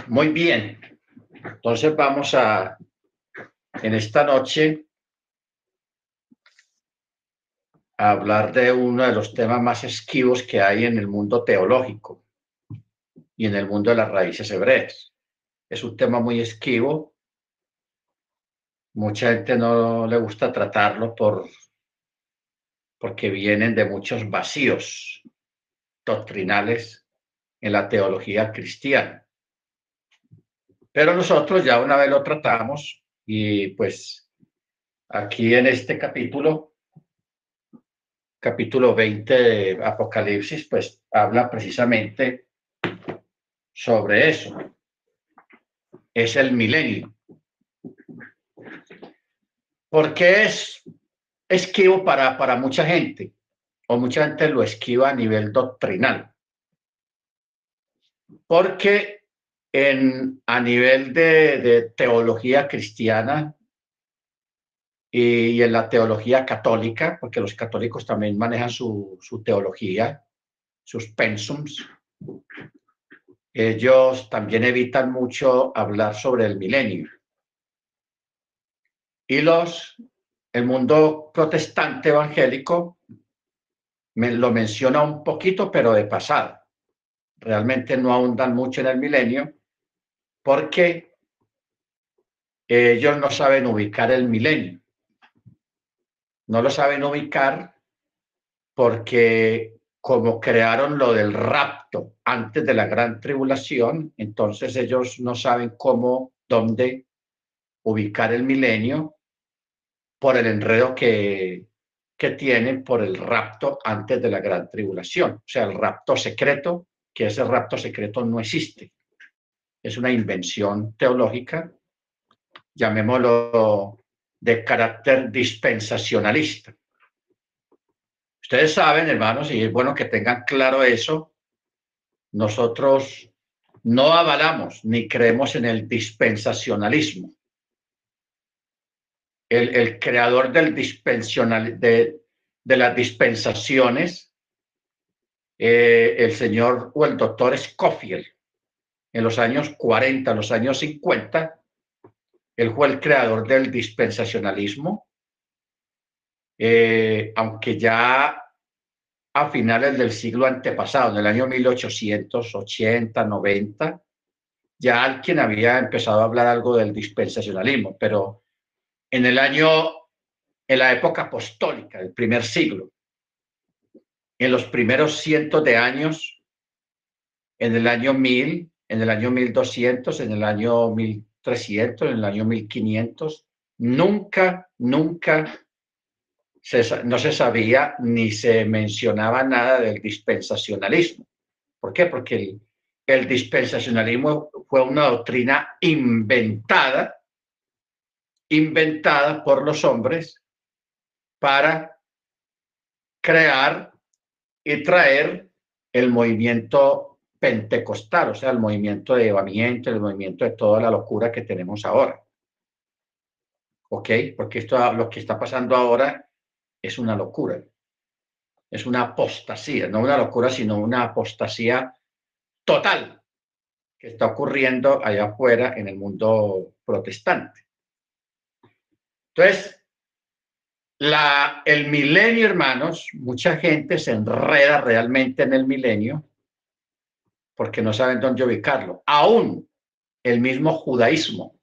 Muy bien, entonces vamos en esta noche, a hablar de uno de los temas más esquivos que hay en el mundo teológico y en el mundo de las raíces hebreas. Es un tema muy esquivo, mucha gente no le gusta tratarlo porque vienen de muchos vacíos doctrinales en la teología cristiana. Pero nosotros ya una vez lo tratamos y pues aquí en este capítulo 20 de Apocalipsis, pues habla precisamente sobre eso. Es el milenio. Porque es esquivo para mucha gente, o mucha gente lo esquiva a nivel doctrinal. Porque a nivel de teología cristiana y en la teología católica, porque los católicos también manejan su teología, sus pensums, ellos también evitan mucho hablar sobre el milenio. Y el mundo protestante evangélico lo menciona un poquito, pero de pasada. Realmente no ahondan mucho en el milenio porque ellos no saben ubicar el milenio. No lo saben ubicar porque como crearon lo del rapto antes de la gran tribulación, entonces ellos no saben dónde ubicar el milenio por el enredo que tienen por el rapto antes de la gran tribulación. O sea, el rapto secreto, que ese rapto secreto no existe. Es una invención teológica, llamémoslo de carácter dispensacionalista. Ustedes saben, hermanos, y es bueno que tengan claro eso, nosotros no avalamos ni creemos en el dispensacionalismo. El creador de las dispensaciones, el señor o el doctor Scofield, en los años 40, los años 50, él fue el creador del dispensacionalismo, aunque ya a finales del siglo antepasado, en el año 1880, 90, ya alguien había empezado a hablar algo del dispensacionalismo, pero en en la época apostólica, del primer siglo, en los primeros cientos de años, en el año 1000, en el año 1200, en el año 1300, en el año 1500, nunca no se sabía ni se mencionaba nada del dispensacionalismo. ¿Por qué? Porque el dispensacionalismo fue una doctrina inventada por los hombres para crear y traer el movimiento pentecostal, o sea, el movimiento de llevamiento, el movimiento de toda la locura que tenemos ahora. ¿Ok? Porque lo que está pasando ahora es una locura. Es una apostasía, no una locura, sino una apostasía total que está ocurriendo allá afuera en el mundo protestante. Entonces, el milenio, hermanos, mucha gente se enreda realmente en el milenio porque no saben dónde ubicarlo. Aún el mismo judaísmo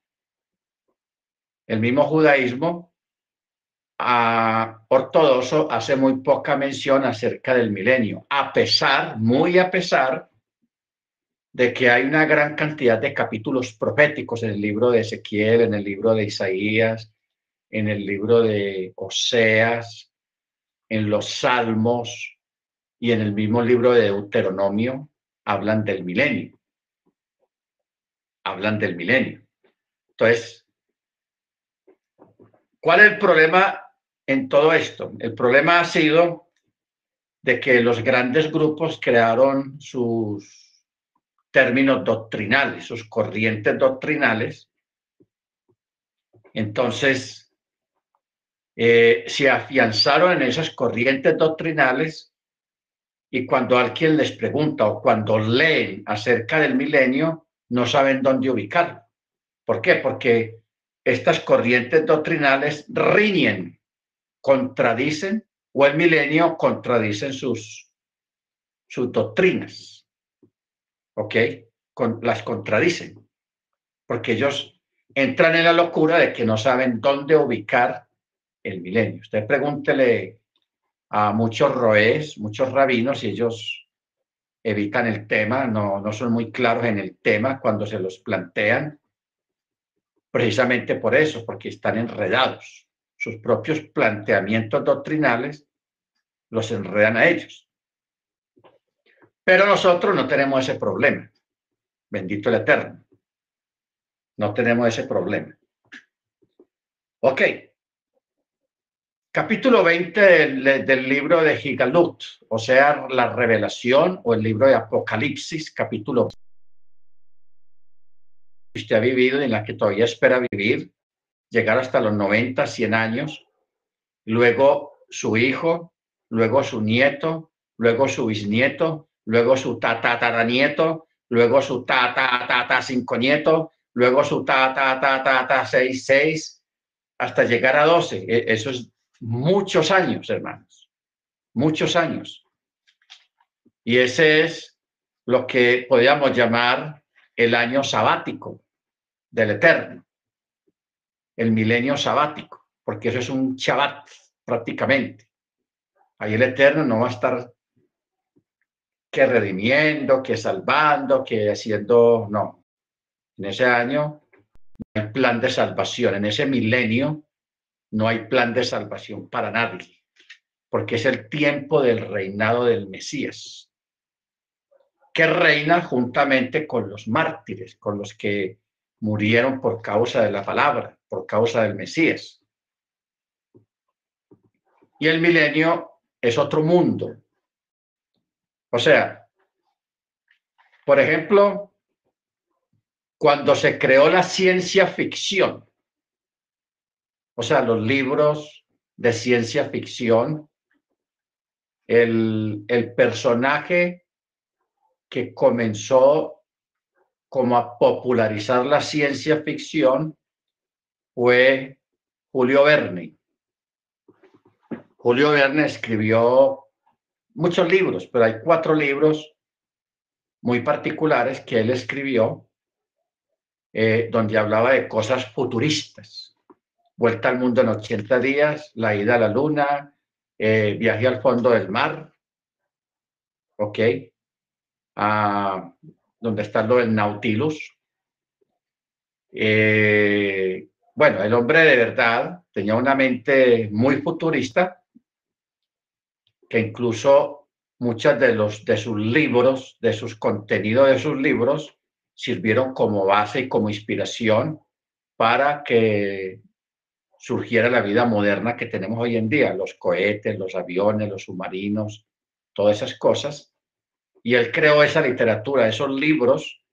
ortodoxo hace muy poca mención acerca del milenio, muy a pesar de que hay una gran cantidad de capítulos proféticos en el libro de Ezequiel, en el libro de Isaías, en el libro de Oseas, en los Salmos y en el mismo libro de Deuteronomio, hablan del milenio. Hablan del milenio. Entonces, ¿cuál es el problema en todo esto? El problema ha sido de que los grandes grupos crearon sus términos doctrinales, sus corrientes doctrinales. Entonces, se afianzaron en esas corrientes doctrinales y cuando alguien les pregunta o cuando leen acerca del milenio, no saben dónde ubicarlo. ¿Por qué? Porque estas corrientes doctrinales riñen, contradicen, o el milenio contradicen sus doctrinas, ¿ok? Las contradicen, porque ellos entran en la locura de que no saben dónde ubicar el milenio. Usted pregúntele a muchos roés, muchos rabinos, y ellos evitan el tema, no son muy claros en el tema cuando se los plantean, precisamente por eso, porque están enredados. Sus propios planteamientos doctrinales los enredan a ellos. Pero nosotros no tenemos ese problema. Bendito el Eterno. No tenemos ese problema. Ok. Capítulo 20 del libro de Gigalut, o sea, la revelación o el libro de Apocalipsis, capítulo que usted ha vivido y en la que todavía espera vivir, llegar hasta los 90, 100 años, luego su hijo, luego su nieto, luego su bisnieto, luego su tataranieto, luego su cinco nietos, luego su seis, hasta llegar a 12. Eso es muchos años, hermanos, muchos años. Y ese es lo que podríamos llamar el año sabático del Eterno, el milenio sabático, porque eso es un Shabbat prácticamente. Ahí el Eterno no va a estar que redimiendo, que salvando, que haciendo, no. En ese año no hay plan de salvación, en ese milenio no hay plan de salvación para nadie, porque es el tiempo del reinado del Mesías, que reina juntamente con los mártires, con los que murieron por causa de la palabra, por causa del Mesías. Y el milenio es otro mundo. O sea, por ejemplo, cuando se creó la ciencia ficción, o sea, los libros de ciencia ficción, el personaje que comenzó como a popularizar la ciencia ficción fue Julio Verne. Julio Verne escribió muchos libros, pero hay 4 libros muy particulares que él escribió, donde hablaba de cosas futuristas. Vuelta al mundo en 80 días, la ida a la luna, viaje al fondo del mar, ¿ok? Donde está lo del Nautilus. Bueno, el hombre de verdad tenía una mente muy futurista, que incluso muchos de sus libros, de sus contenidos de sus libros, sirvieron como base y como inspiración para que surgiera la vida moderna que tenemos hoy en día, los cohetes, los aviones, los submarinos, todas esas cosas. Y él creó esa literatura, esos libros,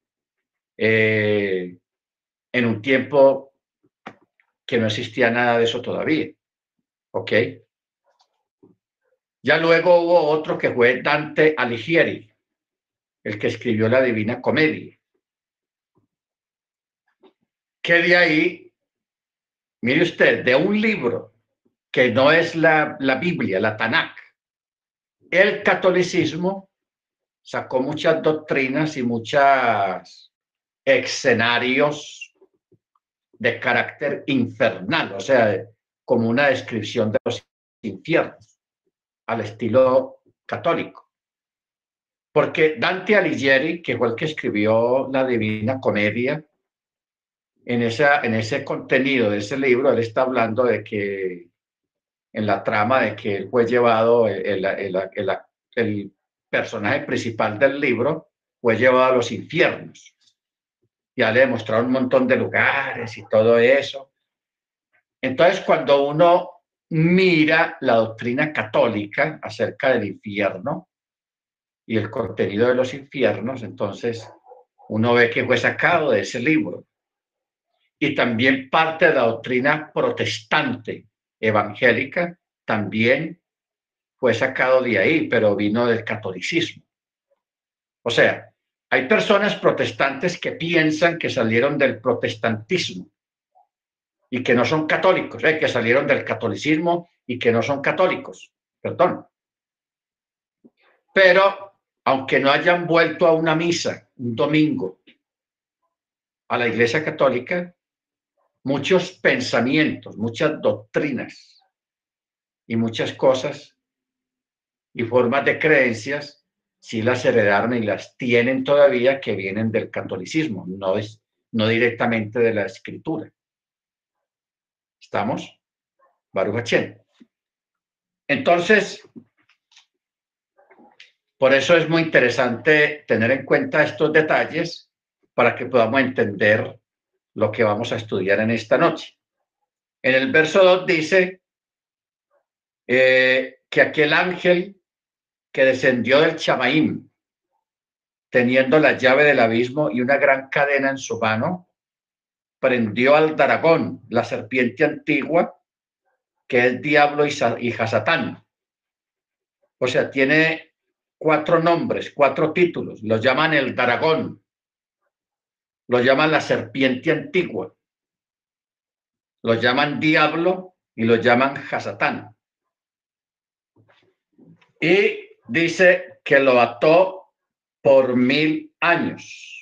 en un tiempo que no existía nada de eso todavía. ¿Ok? Ya luego hubo otro que fue Dante Alighieri, el que escribió la Divina Comedia. Que de ahí, mire usted, de un libro que no es la Biblia, la Tanakh, el catolicismo sacó muchas doctrinas y muchos escenarios de carácter infernal, o sea, como una descripción de los infiernos, al estilo católico. Porque Dante Alighieri, que fue el que escribió la Divina Comedia, en ese contenido de ese libro, él está hablando de que en la trama de que él fue llevado, el personaje principal del libro fue llevado a los infiernos. Ya le demostraron un montón de lugares y todo eso. Entonces, cuando uno mira la doctrina católica acerca del infierno y el contenido de los infiernos, entonces uno ve que fue sacado de ese libro. Y también parte de la doctrina protestante evangélica también fue sacado de ahí, pero vino del catolicismo. O sea, Hay personas protestantes que piensan que salieron del protestantismo y que no son católicos, que salieron del catolicismo y que no son católicos, perdón. Pero aunque no hayan vuelto a una misa un domingo a la Iglesia Católica, muchos pensamientos, muchas doctrinas y muchas cosas y formas de creencias sí las heredaron y las tienen todavía, que vienen del catolicismo, no directamente de la escritura. ¿Estamos? Baruch Hashem. Entonces, por eso es muy interesante tener en cuenta estos detalles para que podamos entender lo que vamos a estudiar en esta noche. En el verso 2 dice que aquel ángel que descendió del Chamaim, teniendo la llave del abismo y una gran cadena en su mano, prendió al dragón, la serpiente antigua, que es Diablo y Hasatán. O sea, tiene 4 nombres, 4 títulos. Lo llaman el dragón, lo llaman la serpiente antigua, lo llaman Diablo y lo llaman Hasatán. Y dice que lo ató por 1000 años.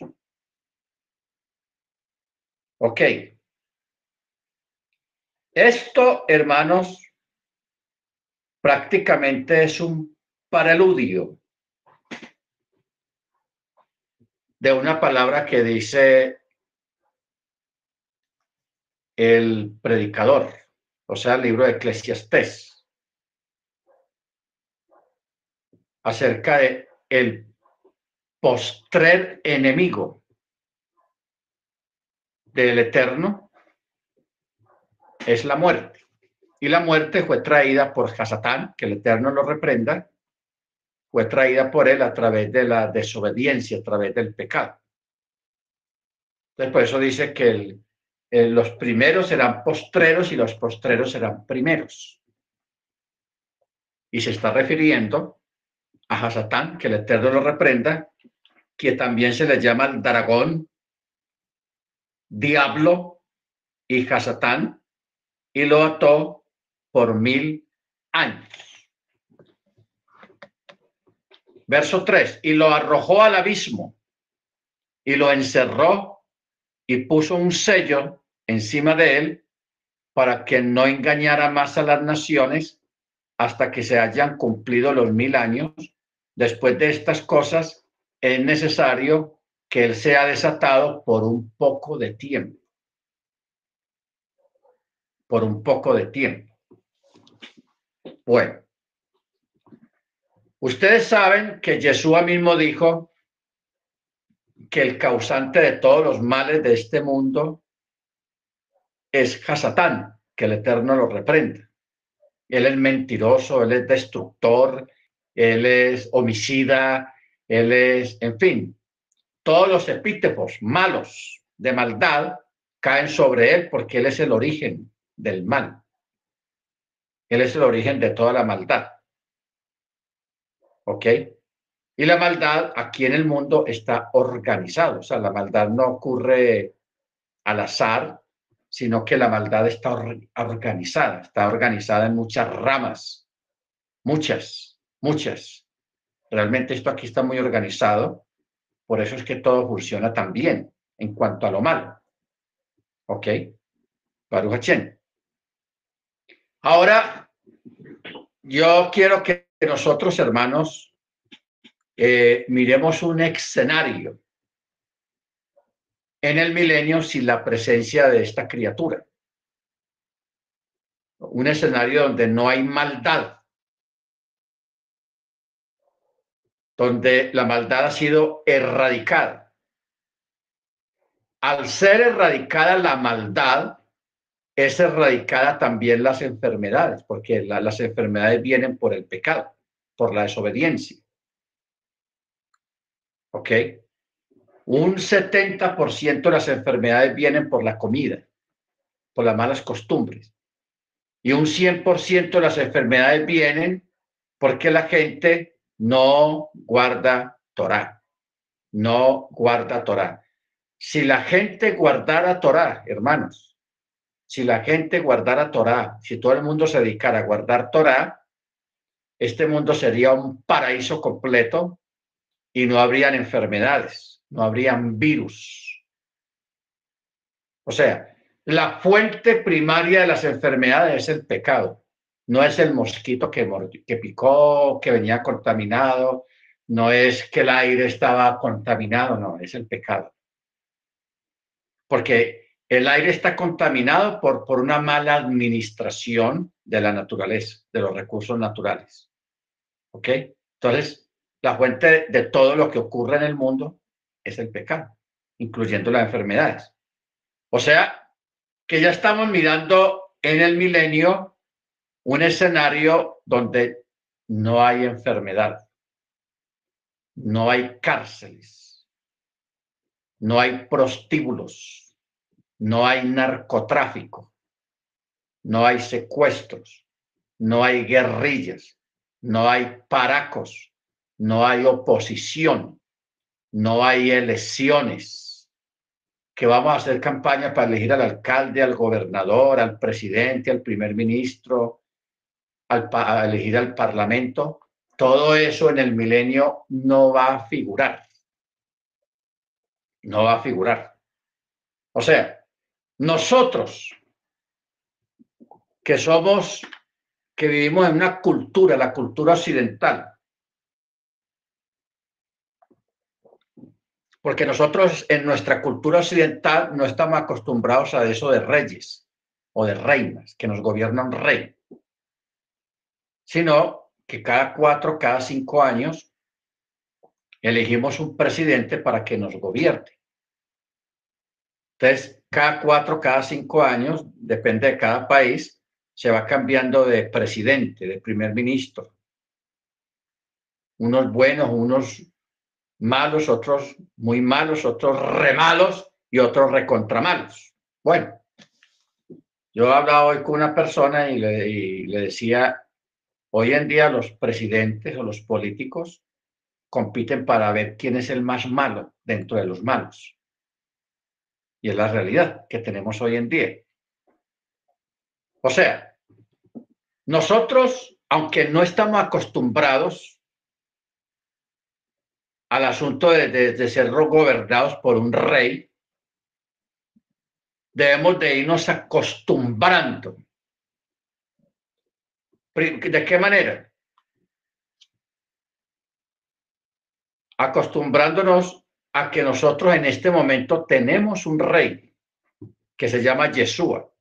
Ok. Esto, hermanos, prácticamente es un preludio de una palabra que dice el predicador, o sea, el libro de Eclesiastés, acerca de el postrer enemigo del Eterno, es la muerte. Y la muerte fue traída por Hasatán, que el Eterno lo reprenda, fue traída por él a través de la desobediencia, a través del pecado. Entonces, por eso dice que los primeros serán postreros y los postreros serán primeros. Y se está refiriendo a Hasatán, que el Eterno lo reprenda, que también se le llama el dragón, Diablo y Hasatán, y lo ató por 1000 años. Verso 3, y lo arrojó al abismo y lo encerró y puso un sello encima de él para que no engañara más a las naciones hasta que se hayan cumplido los 1000 años. Después de estas cosas es necesario que él sea desatado por un poco de tiempo. Por un poco de tiempo. Bueno, ustedes saben que Yeshua mismo dijo que el causante de todos los males de este mundo es Hasatán, que el Eterno lo reprenda. Él es mentiroso, él es destructor, él es homicida, él es, en fin, todos los epítetos malos de maldad caen sobre él porque él es el origen del mal. Él es el origen de toda la maldad. ¿Ok? Y la maldad aquí en el mundo está organizada. O sea, la maldad no ocurre al azar, sino que la maldad está organizada en muchas ramas. Muchas. Realmente esto aquí está muy organizado. Por eso es que todo funciona tan bien en cuanto a lo malo. ¿Ok? Baruch Hashem. Ahora, yo quiero que nosotros, hermanos, miremos un escenario en el milenio sin la presencia de esta criatura. Un escenario donde no hay maldad, donde la maldad ha sido erradicada. Al ser erradicada la maldad, es erradicada también las enfermedades, porque las enfermedades vienen por el pecado, por la desobediencia. ¿Ok? Un 70% de las enfermedades vienen por la comida, por las malas costumbres. Y un 100% de las enfermedades vienen porque la gente no guarda Torá. no guarda Torá. Si la gente guardara Torá, hermanos, si la gente guardara Torá, si todo el mundo se dedicara a guardar Torá, este mundo sería un paraíso completo y no habrían enfermedades, no habrían virus. O sea, la fuente primaria de las enfermedades es el pecado, no es el mosquito que picó, que venía contaminado, no es que el aire estaba contaminado, no, es el pecado. Porque el aire está contaminado por una mala administración de la naturaleza, de los recursos naturales. ¿Ok? Entonces, la fuente de todo lo que ocurre en el mundo es el pecado, incluyendo las enfermedades. O sea, que ya estamos mirando en el milenio un escenario donde no hay enfermedad, no hay cárceles, no hay prostíbulos, no hay narcotráfico, no hay secuestros, no hay guerrillas, no hay paracos, no hay oposición, no hay elecciones, que vamos a hacer campaña para elegir al alcalde, al gobernador, al presidente, al primer ministro, a elegir al parlamento. Todo eso en el milenio no va a figurar. No va a figurar. O sea, nosotros que somos, que vivimos en una cultura, la cultura occidental, porque nosotros en nuestra cultura occidental no estamos acostumbrados a eso de reyes o de reinas, que nos gobierna un rey, sino que cada 4, cada 5 años elegimos un presidente para que nos gobierne. Entonces, cada 4, cada 5 años, depende de cada país, se va cambiando de presidente, de primer ministro. Unos buenos, unos malos, otros muy malos, otros re malos y otros recontra malos. Bueno, yo he hablado hoy con una persona y le decía, hoy en día los presidentes o los políticos compiten para ver quién es el más malo dentro de los malos. Y es la realidad que tenemos hoy en día. O sea, nosotros, aunque no estamos acostumbrados al asunto de ser gobernados por un rey, debemos de irnos acostumbrando. ¿De qué manera? Acostumbrándonos a que nosotros en este momento tenemos un rey que se llama Yeshua.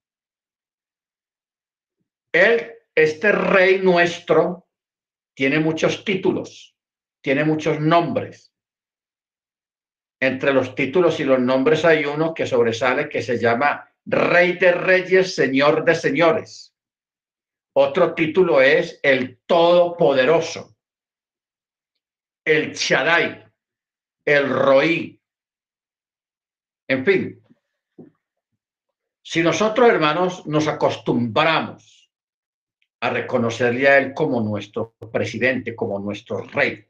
Este rey nuestro tiene muchos títulos, tiene muchos nombres. Entre los títulos y los nombres hay uno que sobresale que se llama Rey de Reyes, Señor de Señores. Otro título es el Todopoderoso, el Shaddai, el Roí. En fin, si nosotros, hermanos, nos acostumbramos a reconocerle a él como nuestro presidente, como nuestro rey,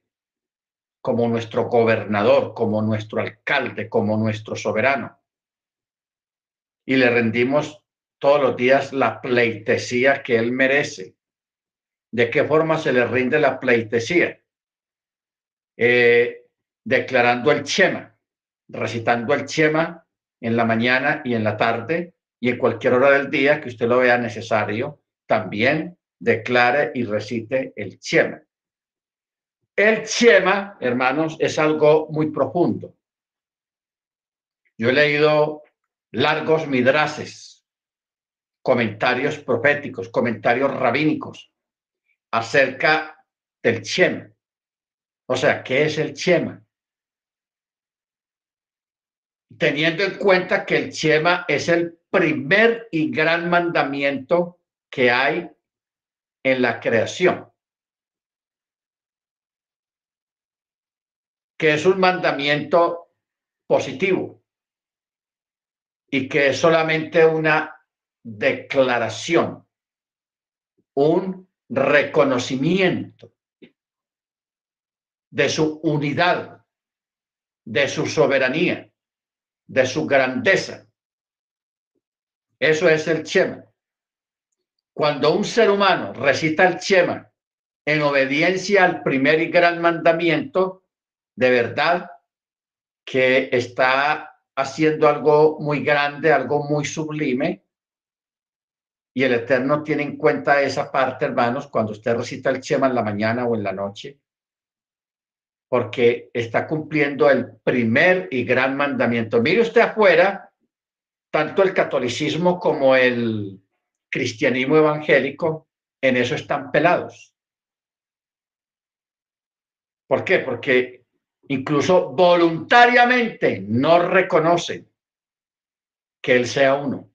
como nuestro gobernador, como nuestro alcalde, como nuestro soberano, y le rendimos todos los días la pleitesía que él merece. ¿De qué forma se le rinde la pleitesía? Declarando el Shema, recitando el Shema en la mañana y en la tarde y en cualquier hora del día que usted lo vea necesario, también declare y recite el Shema. El Shema, hermanos, es algo muy profundo. Yo he leído largos midrases, comentarios proféticos, comentarios rabínicos acerca del Shema. O sea, ¿qué es el Shema? Teniendo en cuenta que el Shema es el primer y gran mandamiento que hay en la creación, que es un mandamiento positivo y que es solamente una declaración, un reconocimiento de su unidad, de su soberanía, de su grandeza. Eso es el Shema. Cuando un ser humano recita el Shema en obediencia al primer y gran mandamiento, de verdad que está haciendo algo muy grande, algo muy sublime, y el Eterno tiene en cuenta esa parte, hermanos, cuando usted recita el Shema en la mañana o en la noche, porque está cumpliendo el primer y gran mandamiento. Mire usted afuera, tanto el catolicismo como el cristianismo evangélico, en eso están pelados. ¿Por qué? Porque incluso voluntariamente no reconocen que Él sea uno.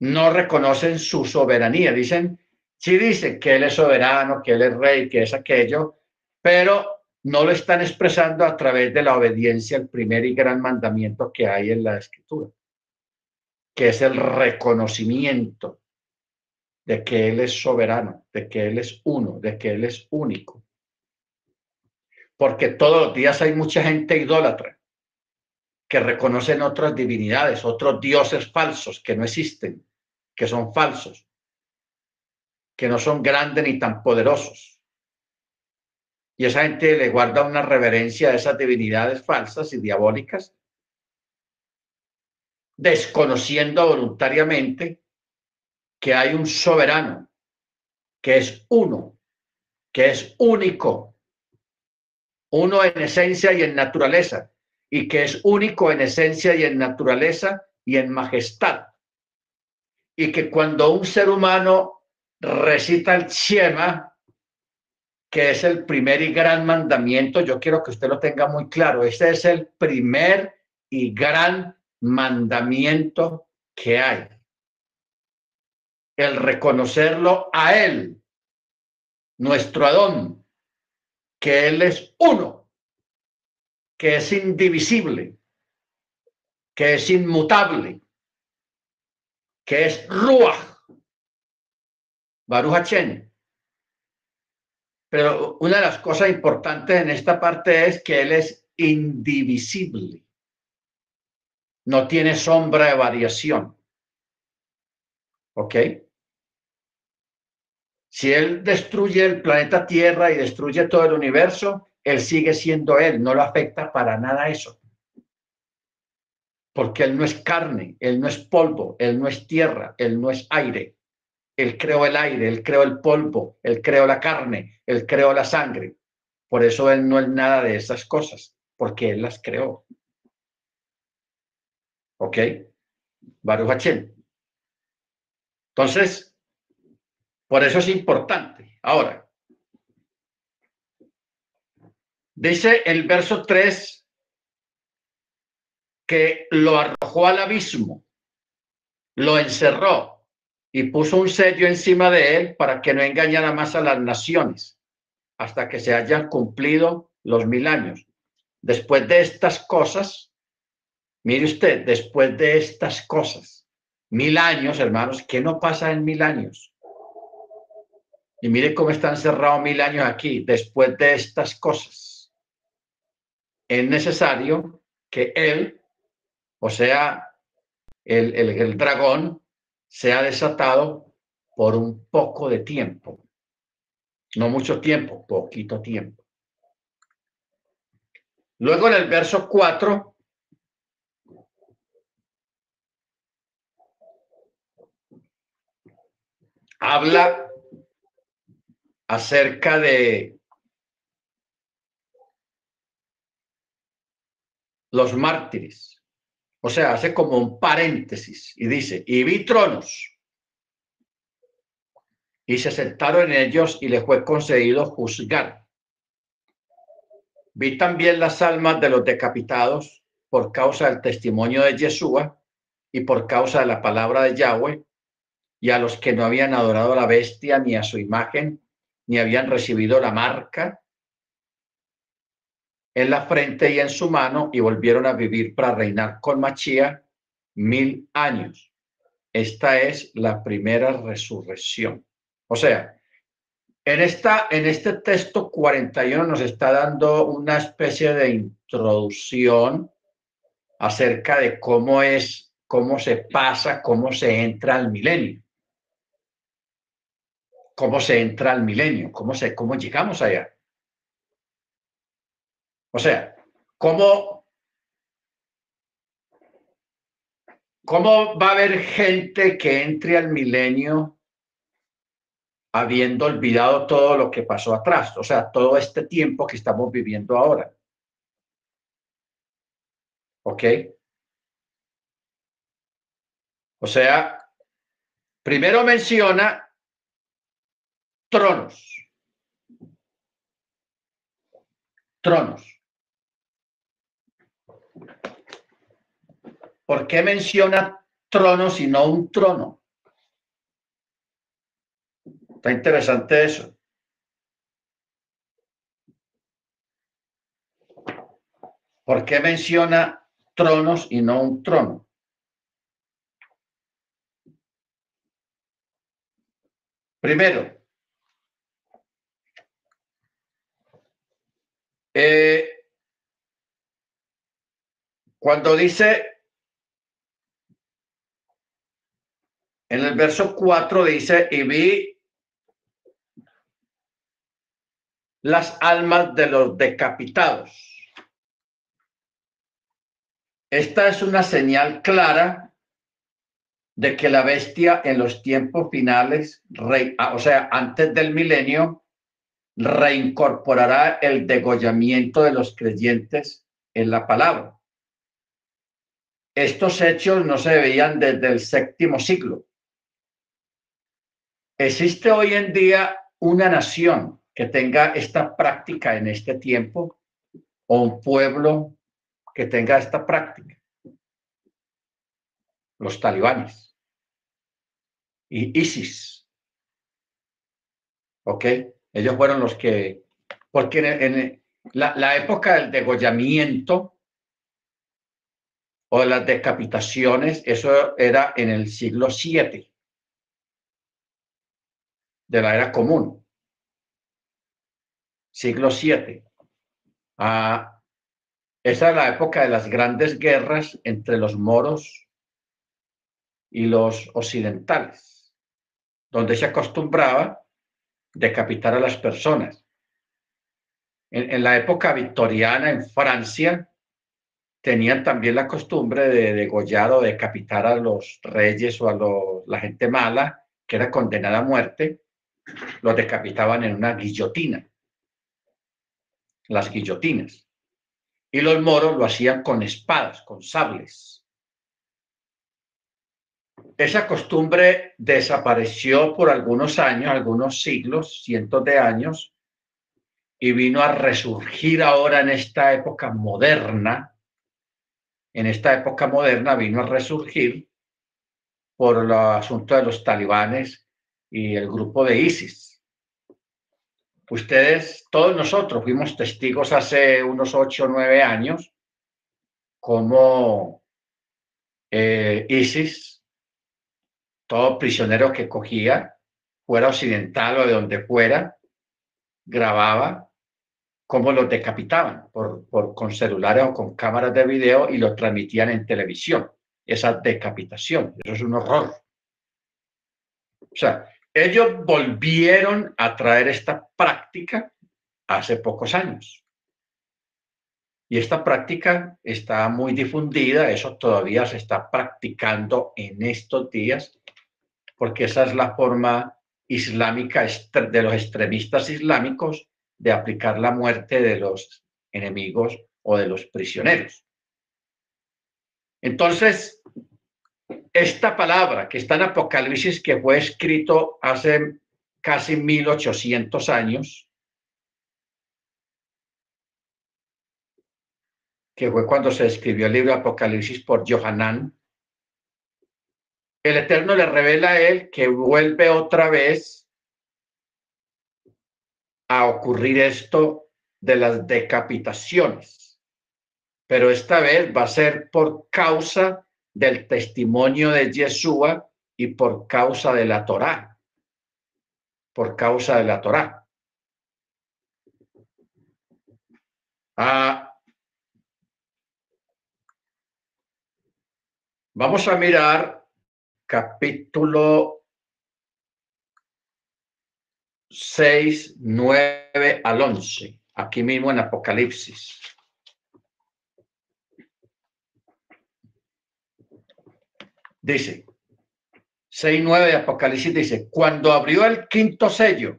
No reconocen su soberanía. Dicen, sí dicen que Él es soberano, que Él es rey, que es aquello, pero no lo están expresando a través de la obediencia al primer y gran mandamiento que hay en la Escritura, que es el reconocimiento de que Él es soberano, de que Él es uno, de que Él es único. Porque todos los días hay mucha gente idólatra que reconocen otras divinidades, otros dioses falsos que no existen, que son falsos, que no son grandes ni tan poderosos. Y esa gente le guarda una reverencia a esas divinidades falsas y diabólicas, desconociendo voluntariamente que hay un soberano, que es uno, que es único, uno en esencia y en naturaleza, y que es único en esencia y en naturaleza y en majestad. Y que cuando un ser humano recita el Shema, que es el primer y gran mandamiento, yo quiero que usted lo tenga muy claro, este es el primer y gran mandamiento que hay. El reconocerlo a Él, nuestro Adón, que Él es uno, que es indivisible, que es inmutable, que es Ruach, Baruch Hashem. Pero una de las cosas importantes en esta parte es que Él es indivisible. No tiene sombra de variación. ¿Ok? Si Él destruye el planeta Tierra y destruye todo el universo, Él sigue siendo Él. No lo afecta para nada eso. Porque Él no es carne, Él no es polvo, Él no es tierra, Él no es aire. Él creó el aire, Él creó el polvo, Él creó la carne, Él creó la sangre. Por eso Él no es nada de esas cosas, porque Él las creó. ¿Ok? Baruch Hashem. Entonces, por eso es importante. Ahora, dice el verso 3 que lo arrojó al abismo, lo encerró y puso un sello encima de él para que no engañara más a las naciones hasta que se hayan cumplido los 1000 años. Después de estas cosas, mire usted, después de estas cosas, 1000 años, hermanos, ¿qué no pasa en 1000 años? Y mire cómo están cerrados 1000 años aquí. Después de estas cosas, es necesario que él, o sea, el dragón, sea desatado por un poco de tiempo. No mucho tiempo, poquito tiempo. Luego en el verso 4, habla acerca de los mártires. O sea, hace como un paréntesis y dice, y vi tronos y se sentaron en ellos y les fue concedido juzgar. Vi también las almas de los decapitados por causa del testimonio de Yeshua y por causa de la palabra de Yahweh, y a los que no habían adorado a la bestia ni a su imagen, ni habían recibido la marca en la frente y en su mano, y volvieron a vivir para reinar con Machía 1000 años. Esta es la primera resurrección. O sea, en este texto 41 nos está dando una especie de introducción acerca de cómo se pasa, cómo se entra al milenio. Cómo se entra al milenio, cómo llegamos allá. O sea, cómo va a haber gente que entre al milenio habiendo olvidado todo lo que pasó atrás, o sea, todo este tiempo que estamos viviendo ahora. ¿Ok? O sea, primero menciona tronos. Tronos. ¿Por qué menciona tronos y no un trono? Está interesante eso. ¿Por qué menciona tronos y no un trono? Primero, cuando dice, en el verso 4 dice, y vi las almas de los decapitados. Esta es una señal clara de que la bestia en los tiempos finales, o sea, antes del milenio, reincorporará el degollamiento de los creyentes en la palabra. Estos hechos no se veían desde el séptimo siglo. ¿Existe hoy en día una nación que tenga esta práctica en este tiempo o un pueblo que tenga esta práctica? Los talibanes y ISIS. ¿Ok? Ellos fueron los que, porque en la época del degollamiento o de las decapitaciones, eso era en el siglo VII de la era común. Siglo VII. Esa es la época de las grandes guerras entre los moros y los occidentales, donde se acostumbraba decapitar a las personas. En la época victoriana en Francia, tenían también la costumbre de degollar o decapitar a los reyes o a la gente mala que era condenada a muerte, los decapitaban en una guillotina, las guillotinas. Y los moros lo hacían con espadas, con sables. Esa costumbre desapareció por algunos años, algunos siglos, cientos de años, y vino a resurgir ahora en esta época moderna. En esta época moderna vino a resurgir por el asunto de los talibanes y el grupo de ISIS. Ustedes, todos nosotros fuimos testigos hace unos 8 o 9 años como ISIS, todo prisionero que cogía, fuera occidental o de donde fuera, grababa cómo los decapitaban con celulares o con cámaras de video y lo transmitían en televisión. Esa decapitación, eso es un horror. O sea, ellos volvieron a traer esta práctica hace pocos años. Y esta práctica está muy difundida, eso todavía se está practicando en estos días, porque esa es la forma islámica de los extremistas islámicos de aplicar la muerte de los enemigos o de los prisioneros. Entonces, esta palabra que está en Apocalipsis, que fue escrito hace casi 1800 años, que fue cuando se escribió el libro de Apocalipsis por Yohanan, el Eterno le revela a él que vuelve otra vez a ocurrir esto de las decapitaciones, pero esta vez va a ser por causa del testimonio de Yeshua y por causa de la Torá, por causa de la Torá. Vamos a mirar capítulo 6, 9 al 11, aquí mismo en Apocalipsis. Dice, 6:9 de Apocalipsis dice, cuando abrió el quinto sello,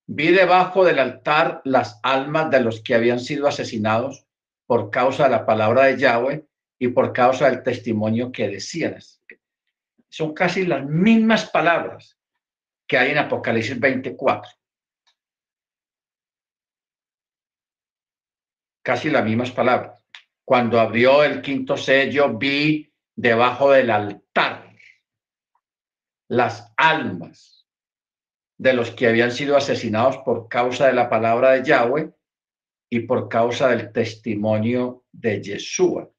vi debajo del altar las almas de los que habían sido asesinados por causa de la palabra de Yahweh y por causa del testimonio que decían. Son casi las mismas palabras que hay en Apocalipsis 24. Casi las mismas palabras. Cuando abrió el quinto sello, vi debajo del altar las almas de los que habían sido asesinados por causa de la palabra de Yahweh y por causa del testimonio de Yeshua.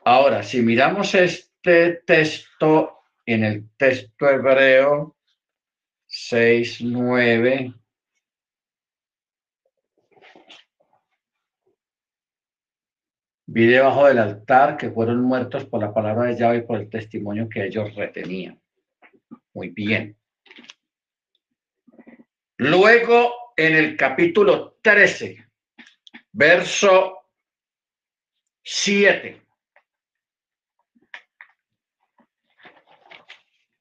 Ahora, si miramos este texto en el texto hebreo 6:9, vi debajo del altar que fueron muertos por la palabra de Yahweh y por el testimonio que ellos retenían. Muy bien. Luego, en el capítulo 13, verso 7.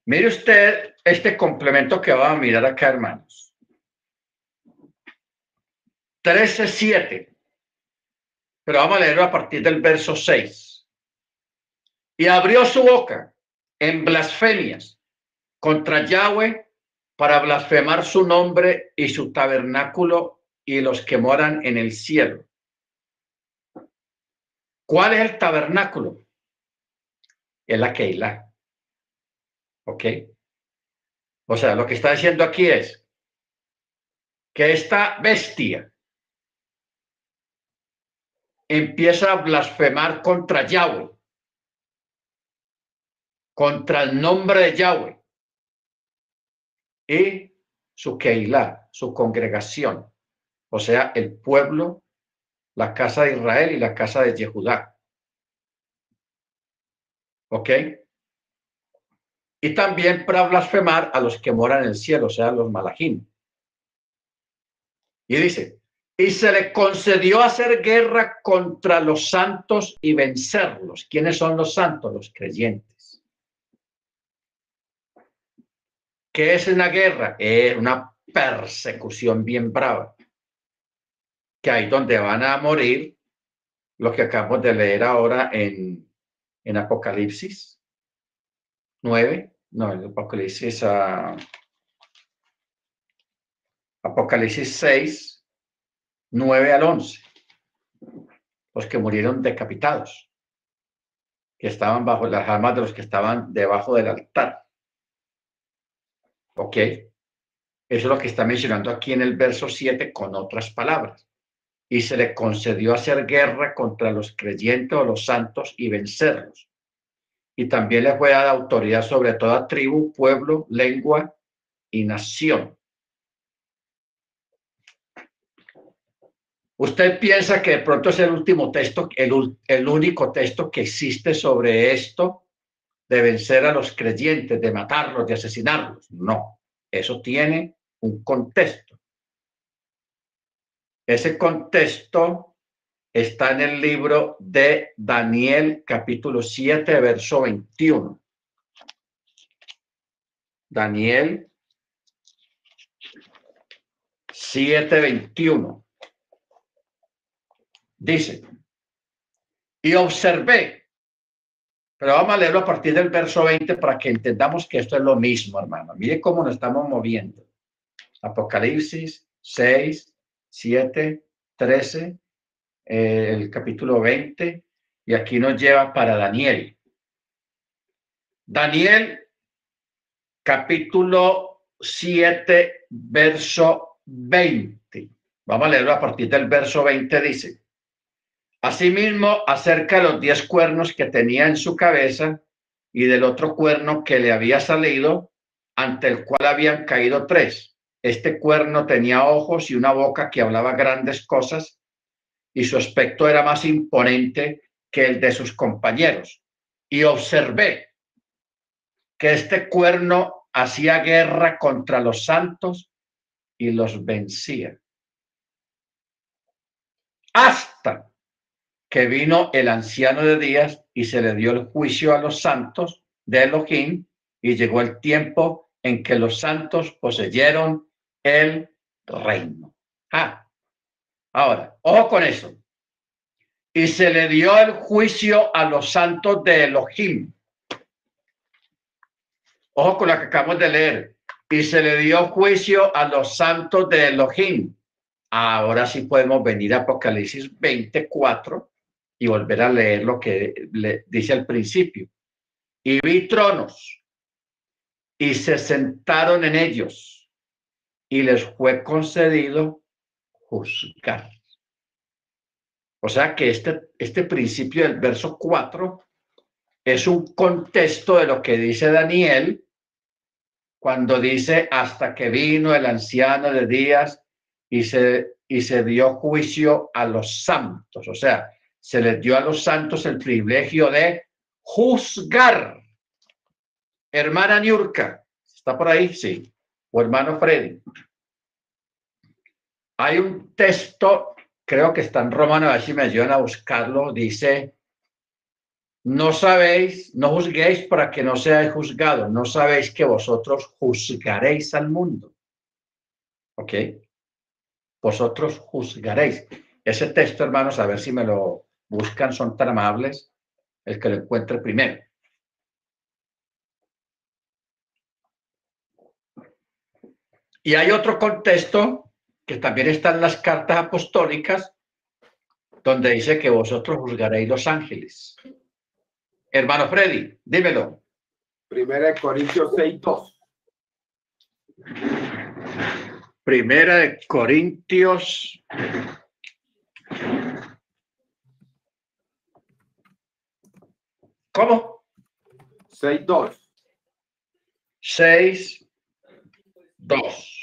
Mire usted este complemento que vamos a mirar acá, hermanos. 13:7. Pero vamos a leerlo a partir del verso 6. Y abrió su boca en blasfemias contra Yahweh para blasfemar su nombre y su tabernáculo y los que moran en el cielo. ¿Cuál es el tabernáculo? Es la Keilah. ¿Ok? O sea, lo que está diciendo aquí es que esta bestia empieza a blasfemar contra Yahweh, contra el nombre de Yahweh y su Keilah, su congregación, o sea, el pueblo, la casa de Israel y la casa de Yehudá. ¿Ok? Y también para blasfemar a los que moran en el cielo, o sea, los malachim. Y dice, y se le concedió hacer guerra contra los santos y vencerlos. ¿Quiénes son los santos? Los creyentes. ¿Qué es una guerra? Es una persecución bien brava. Que ahí donde van a morir lo que acabamos de leer ahora en Apocalipsis 9. No, en Apocalipsis, Apocalipsis 6, 9 al 11. Los que murieron decapitados, que estaban bajo las almas de los que estaban debajo del altar. ¿Ok? Eso es lo que está mencionando aquí en el verso 7 con otras palabras. Y se le concedió hacer guerra contra los creyentes o los santos y vencerlos. Y también le fue dada autoridad sobre toda tribu, pueblo, lengua y nación. ¿Usted piensa que de pronto es el último texto, el único texto que existe sobre esto, de vencer a los creyentes, de matarlos, de asesinarlos? No, eso tiene un contexto. Ese contexto está en el libro de Daniel, capítulo 7, verso 21. Daniel 7:21. Dice, y observé, pero vamos a leerlo a partir del verso 20 para que entendamos que esto es lo mismo, hermano. Mire cómo nos estamos moviendo. Apocalipsis 6, 7, 13, el capítulo 20, y aquí nos lleva para Daniel. Daniel, capítulo 7, verso 20. Vamos a leerlo a partir del verso 20, dice. Asimismo, acerca de los 10 cuernos que tenía en su cabeza y del otro cuerno que le había salido, ante el cual habían caído 3. Este cuerno tenía ojos y una boca que hablaba grandes cosas, y su aspecto era más imponente que el de sus compañeros. y observé que este cuerno hacía guerra contra los santos y los vencía. Hasta que vino el anciano de días y se le dio el juicio a los santos de Elohim, y llegó el tiempo en que los santos poseyeron el reino. Ahora, ojo con eso. Y se le dio el juicio a los santos de Elohim. Ojo con lo que acabamos de leer. Y se le dio juicio a los santos de Elohim. Ahora sí podemos venir a Apocalipsis 24 y volver a leer lo que le dice al principio. Y vi tronos y se sentaron en ellos y les fue concedido juzgar. O sea que este principio del verso 4 es un contexto de lo que dice Daniel cuando dice hasta que vino el anciano de días y se dio juicio a los santos. O sea, se les dio a los santos el privilegio de juzgar. Hermana Niurka, ¿está por ahí? Sí. O hermano Freddy. Hay un texto, creo que está en Romano, a ver si me ayudan a buscarlo, dice, no sabéis, no juzguéis para que no seáis juzgados, no sabéis que vosotros juzgaréis al mundo. ¿Ok? Vosotros juzgaréis. Ese texto, hermanos, a ver si me lo buscan, son tan amables, el que lo encuentre primero. Y hay otro contexto que también está en las cartas apostólicas, donde dice que vosotros juzgaréis los ángeles. Hermano Freddy, dímelo. 1 Corintios 6:2. Primera de Corintios. ¿Cómo? 6:2. 6:2.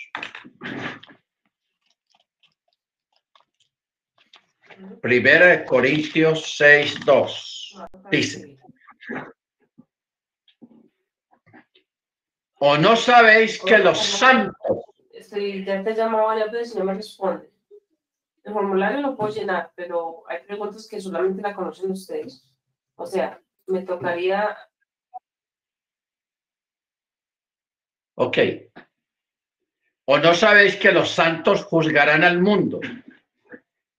Primera de Corintios 6:2. Dice. ¿O no sabéis que los santos? Ya te llamo varias veces y no me responde. El formulario lo puedo llenar, pero hay preguntas que solamente la conocen ustedes. O sea, me tocaría... Ok. ¿O no sabéis que los santos juzgarán al mundo?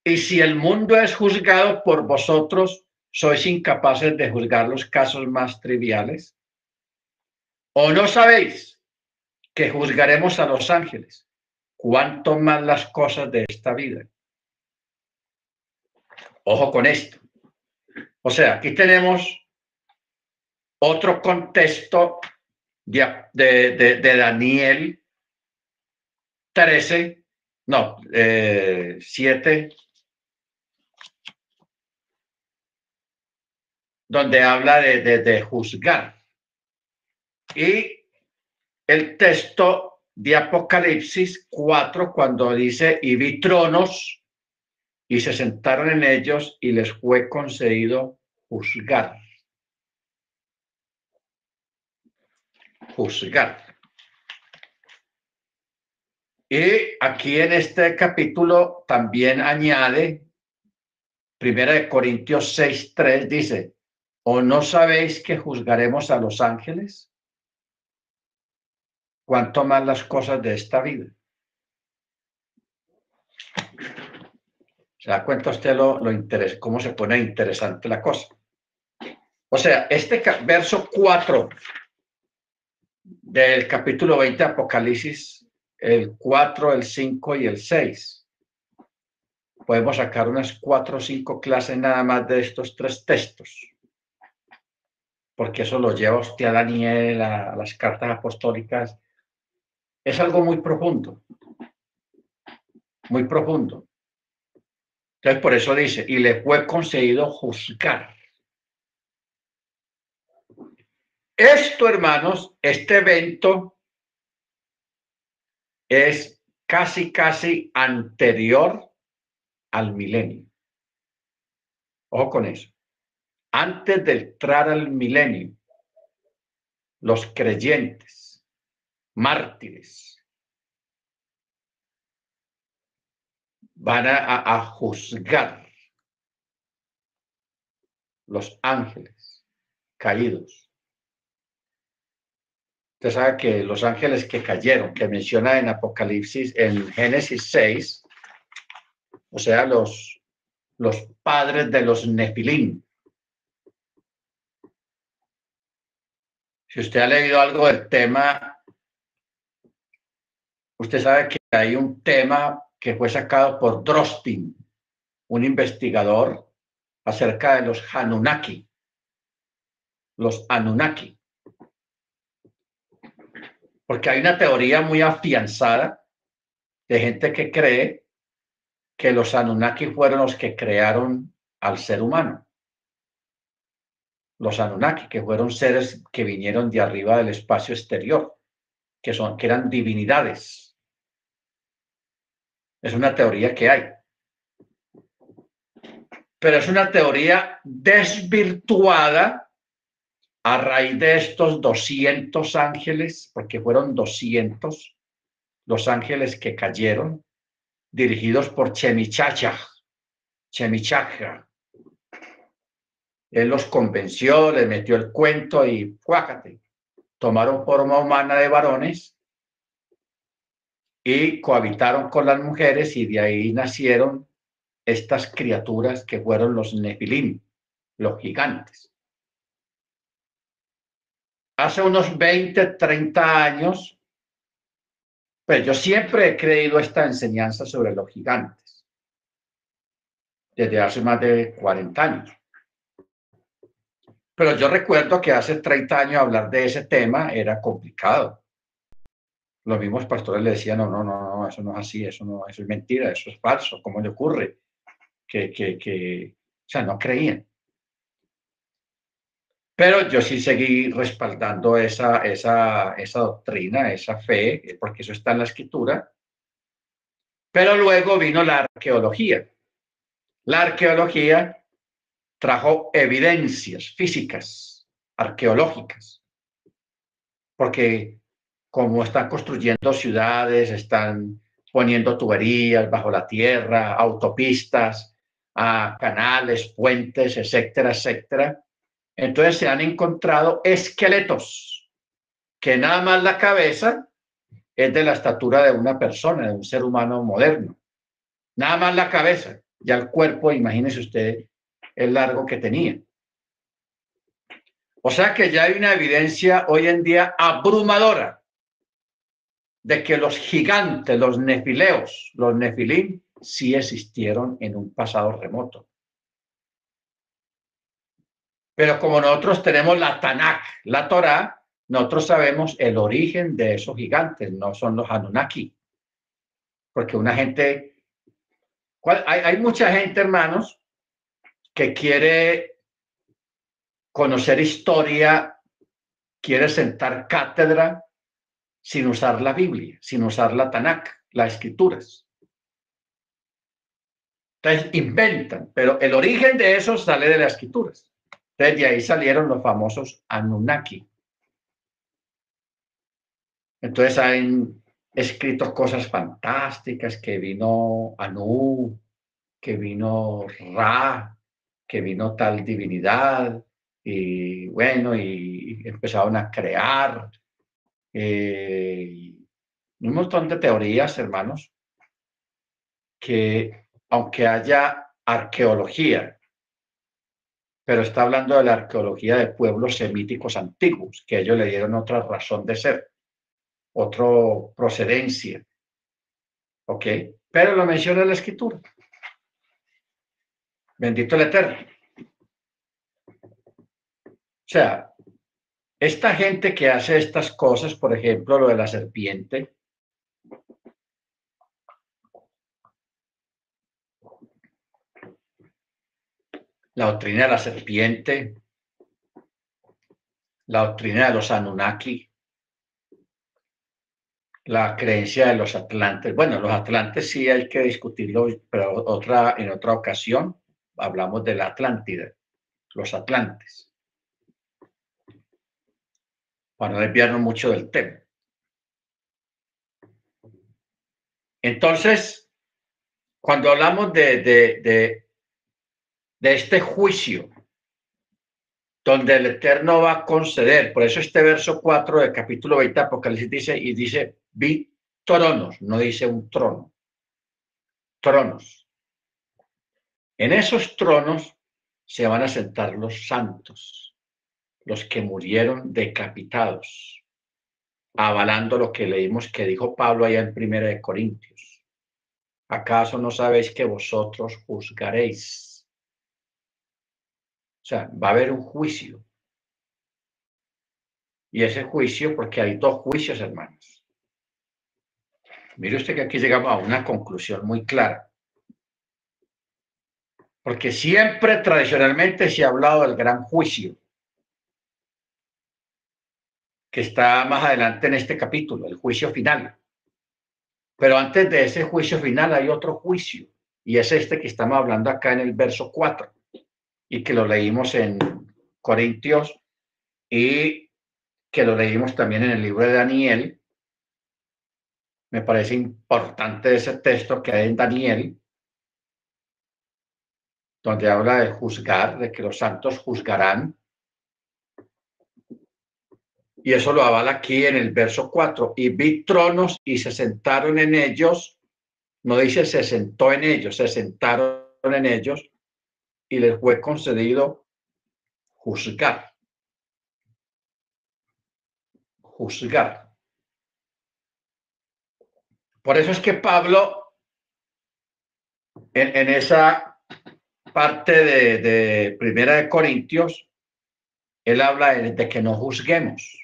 Y si el mundo es juzgado por vosotros, ¿sois incapaces de juzgar los casos más triviales? ¿O no sabéis que juzgaremos a los ángeles? ¿Cuánto más las cosas de esta vida? Ojo con esto. O sea, aquí tenemos otro contexto de Daniel 13, no, 7, donde habla de juzgar. Y el texto de Apocalipsis 4, cuando dice, y vi tronos, y se sentaron en ellos, y les fue concedido juzgar. Juzgar. Y aquí en este capítulo también añade, 1 Corintios 6:3, dice, ¿o no sabéis que juzgaremos a los ángeles? ¿Cuánto más las cosas de esta vida? ¿Se da cuenta usted cómo se pone interesante la cosa? O sea, este verso 4 del capítulo 20 de Apocalipsis, el 4, el 5 y el 6. Podemos sacar unas 4 o 5 clases nada más de estos 3 textos. Porque eso lo lleva usted a Daniel, a las cartas apostólicas. Es algo muy profundo. Muy profundo. Entonces, por eso dice, y le fue concedido juzgar. Esto, hermanos, este evento es casi anterior al milenio. Ojo con eso. antes de entrar al milenio, los creyentes, mártires, van a juzgar los ángeles caídos. Usted sabe que los ángeles que cayeron, que menciona en Apocalipsis, en Génesis 6, o sea, los padres de los Nefilim. Si usted ha leído algo del tema, usted sabe que hay un tema que fue sacado por Drostin, un investigador, acerca de los Anunnaki. Los Anunnaki. Porque hay una teoría muy afianzada de gente que cree que los Anunnaki fueron los que crearon al ser humano. Los Anunnaki, que fueron seres que vinieron de arriba del espacio exterior, que eran divinidades. Es una teoría que hay. Pero es una teoría desvirtuada a raíz de estos 200 ángeles, porque fueron 200 los ángeles que cayeron, dirigidos por Chemichacha. Él los convenció, les metió el cuento y ¡cuácate! Tomaron forma humana de varones y cohabitaron con las mujeres, y de ahí nacieron estas criaturas que fueron los Nefilim, los gigantes. Hace unos 20, 30 años, pues yo siempre he creído esta enseñanza sobre los gigantes, desde hace más de 40 años. Pero yo recuerdo que hace 30 años hablar de ese tema era complicado. Los mismos pastores le decían, no, eso no es así, eso es mentira, eso es falso, ¿cómo le ocurre? O sea, no creían. Pero yo sí seguí respaldando esa doctrina, esa fe, porque eso está en la Escritura. Pero luego vino la arqueología. La arqueología trajo evidencias físicas, arqueológicas, porque como están construyendo ciudades, están poniendo tuberías bajo la tierra, autopistas, canales, puentes, etcétera, etcétera. Entonces se han encontrado esqueletos que nada más la cabeza es de la estatura de una persona, de un ser humano moderno. Nada más la cabeza. Ya el cuerpo, imagínese usted el largo que tenía. O sea que ya hay una evidencia hoy en día abrumadora de que los gigantes, los nefileos, los nefilim, sí existieron en un pasado remoto. Pero como nosotros tenemos la Tanakh, la Torá, nosotros sabemos el origen de esos gigantes, no son los Anunnaki. Porque hay mucha gente, hermanos, que quiere conocer historia, quiere sentar cátedra sin usar la Biblia, sin usar la Tanakh, las escrituras. Entonces inventan, pero el origen de eso sale de las escrituras. Entonces de ahí salieron los famosos Anunnaki. Entonces han escrito cosas fantásticas, que vino Anu, que vino Ra, que vino tal divinidad, y bueno, y empezaron a crear un montón de teorías, hermanos, que aunque haya arqueología, pero está hablando de la arqueología de pueblos semíticos antiguos, que ellos le dieron otra razón de ser, otra procedencia, ¿ok? Pero lo menciona la Escritura. Bendito el Eterno. O sea, esta gente que hace estas cosas, por ejemplo, lo de la serpiente, la doctrina de la serpiente, la doctrina de los Anunnaki, la creencia de los atlantes. Bueno, los atlantes sí hay que discutirlo, pero en otra ocasión hablamos de la Atlántida. los atlantes, para no desviarnos mucho del tema. Entonces, cuando hablamos de este juicio, donde el Eterno va a conceder, por eso este verso 4 del capítulo 20 de Apocalipsis dice, vi tronos, no dice un trono, tronos. En esos tronos se van a sentar los santos, los que murieron decapitados, avalando lo que leímos que dijo Pablo allá en 1 Corintios. ¿Acaso no sabéis que vosotros juzgaréis? O sea, va a haber un juicio. Y ese juicio, porque hay dos juicios, hermanos. Mire usted que aquí llegamos a una conclusión muy clara. Porque siempre tradicionalmente se ha hablado del gran juicio, que está más adelante en este capítulo, el juicio final. Pero antes de ese juicio final hay otro juicio, y es este que estamos hablando acá en el verso 4, y que lo leímos en Corintios, y que lo leímos también en el libro de Daniel. Me parece importante ese texto que hay en Daniel, donde habla de juzgar, de que los santos juzgarán. Y eso lo avala aquí en el verso 4. Y vi tronos y se sentaron en ellos. No dice se sentó en ellos, se sentaron en ellos y les fue concedido juzgar. Juzgar. Por eso es que Pablo, en esa parte de Primera de Corintios, él habla de que no juzguemos.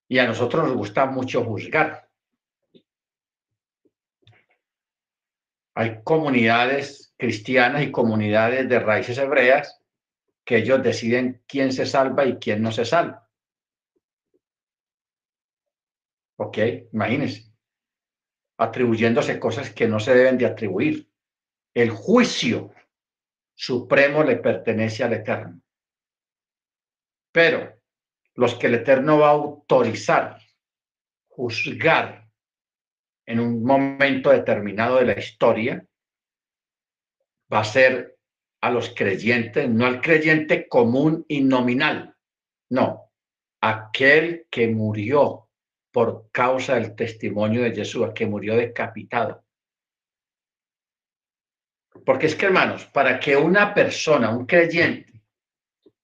Y a nosotros nos gusta mucho juzgar. Hay comunidades cristianas y comunidades de raíces hebreas que ellos deciden quién se salva y quién no se salva. ¿Ok? Imagínense. Atribuyéndose cosas que no se deben de atribuir. El juicio supremo le pertenece al Eterno. Pero los que el Eterno va a autorizar, juzgar en un momento determinado de la historia, va a ser a los creyentes, no al creyente común y nominal, no, aquel que murió por causa del testimonio de Jesús, que murió decapitado. Porque es que, hermanos, para que una persona, un creyente,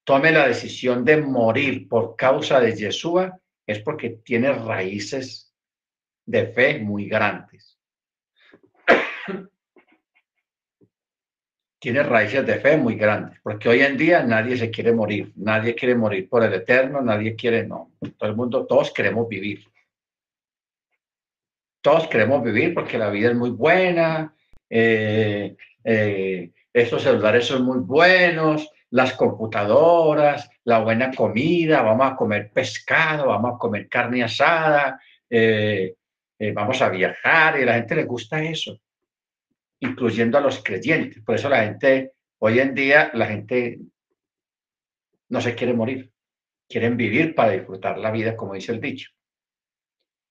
tome la decisión de morir por causa de Yeshua, es porque tiene raíces de fe muy grandes. Tiene raíces de fe muy grandes, porque hoy en día nadie se quiere morir, nadie quiere morir por el Eterno, nadie quiere, no, todo el mundo, todos queremos vivir. Todos queremos vivir porque la vida es muy buena, estos celulares son muy buenos, las computadoras, la buena comida, vamos a comer pescado, vamos a comer carne asada, vamos a viajar, y a la gente le gusta eso, incluyendo a los creyentes. Por eso la gente, hoy en día, la gente no se quiere morir, quieren vivir para disfrutar la vida, como dice el dicho.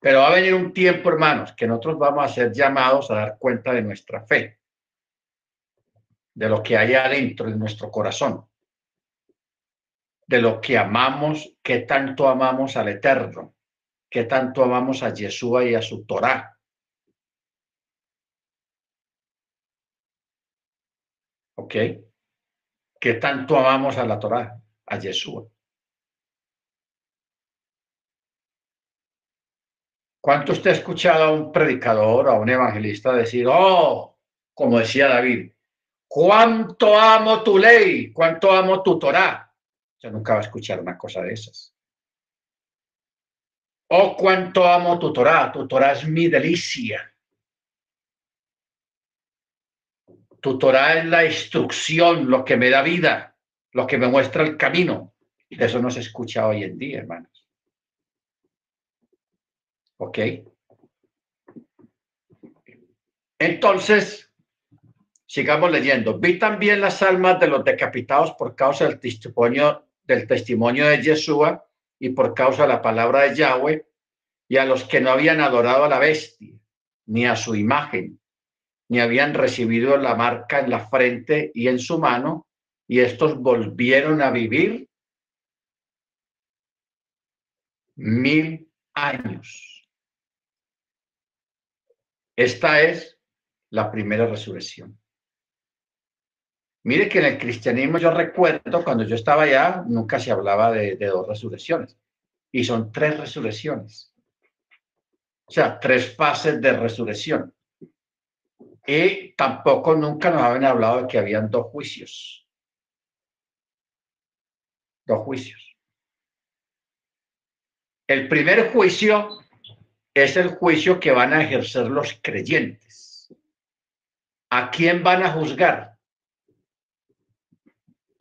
Pero va a venir un tiempo, hermanos, que nosotros vamos a ser llamados a dar cuenta de nuestra fe, de lo que hay adentro de nuestro corazón, de lo que amamos, qué tanto amamos al Eterno, qué tanto amamos a Yeshua y a su Torá. ¿Ok? ¿Qué tanto amamos a la Torá, a Yeshua? ¿Cuánto usted ha escuchado a un predicador, a un evangelista decir, oh, como decía David, cuánto amo tu ley, cuánto amo tu Torá? Yo nunca va a escuchar una cosa de esas. Oh, cuánto amo tu Torá es mi delicia. Tu Torá es la instrucción, lo que me da vida, lo que me muestra el camino. Eso no se escucha hoy en día, hermanos. ¿Ok? Entonces, Sigamos leyendo. Vi también las almas de los decapitados por causa del testimonio de Yeshua y por causa de la palabra de Yahweh, y a los que no habían adorado a la bestia, ni a su imagen, ni habían recibido la marca en la frente y en su mano, y estos volvieron a vivir 1000 años. Esta es la primera resurrección. Mire que en el cristianismo yo recuerdo cuando yo estaba allá, nunca se hablaba de 2 resurrecciones, y son 3 resurrecciones. O sea, 3 fases de resurrección. Y tampoco nunca nos habían hablado de que habían 2 juicios. 2 juicios. El primer juicio es el juicio que van a ejercer los creyentes. ¿A quién van a juzgar?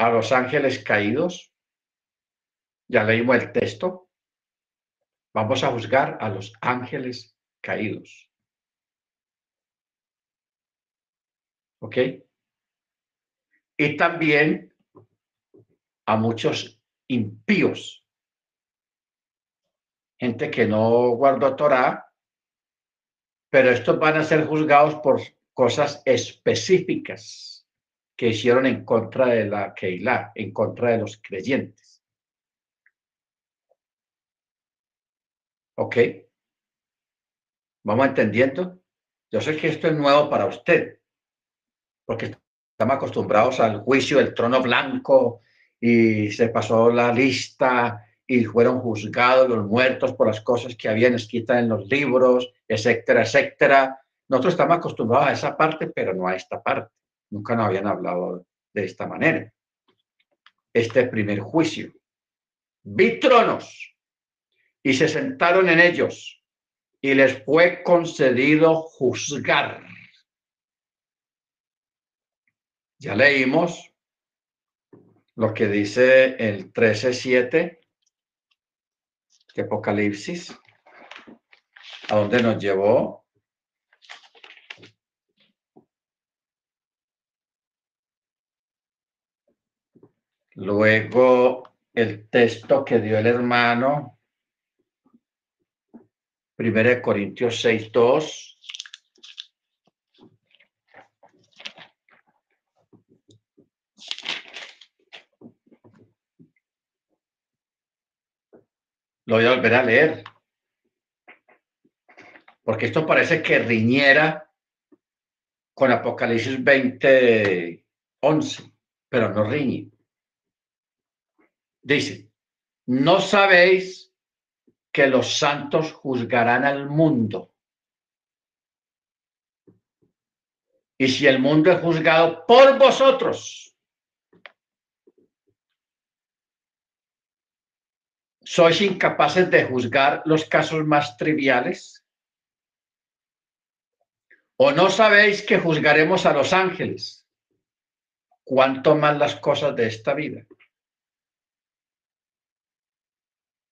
A los ángeles caídos. Ya leímos el texto. Vamos a juzgar a los ángeles caídos. ¿Ok? Y también a muchos impíos. Gente que no guardó Torá, pero estos van a ser juzgados por cosas específicas que hicieron en contra de la Keilah, en contra de los creyentes. ¿Ok? ¿Vamos entendiendo? Yo sé que esto es nuevo para usted, porque estamos acostumbrados al juicio del trono blanco y se pasó la lista y fueron juzgados los muertos por las cosas que habían escritas en los libros, etcétera, etcétera. Nosotros estamos acostumbrados a esa parte, pero no a esta parte. Nunca nos habían hablado de esta manera. Este primer juicio. Vi tronos y se sentaron en ellos y les fue concedido juzgar. Ya leímos lo que dice el 13:7 de Apocalipsis, a dónde nos llevó. Luego el texto que dio el hermano, 1 Corintios 6:2. Lo voy a volver a leer, porque esto parece que riñera con Apocalipsis 20:11, pero no riñe. Dice, ¿no sabéis que los santos juzgarán al mundo? Y si el mundo es juzgado por vosotros, ¿sois incapaces de juzgar los casos más triviales? ¿O no sabéis que juzgaremos a los ángeles? ¿Cuánto más las cosas de esta vida?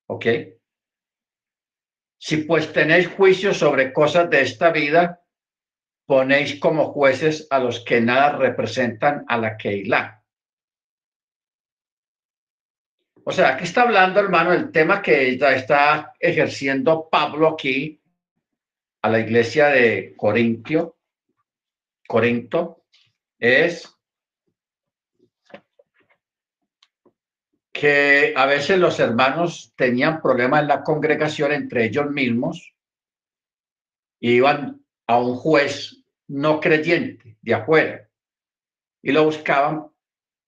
¿Ok? Si pues tenéis juicio sobre cosas de esta vida, ponéis como jueces a los que nada representan a la Keilah. O sea, aquí está hablando, hermano, el tema que está ejerciendo Pablo aquí a la iglesia de Corinto, es que a veces los hermanos tenían problemas en la congregación entre ellos mismos, y iban a un juez no creyente de afuera y lo buscaban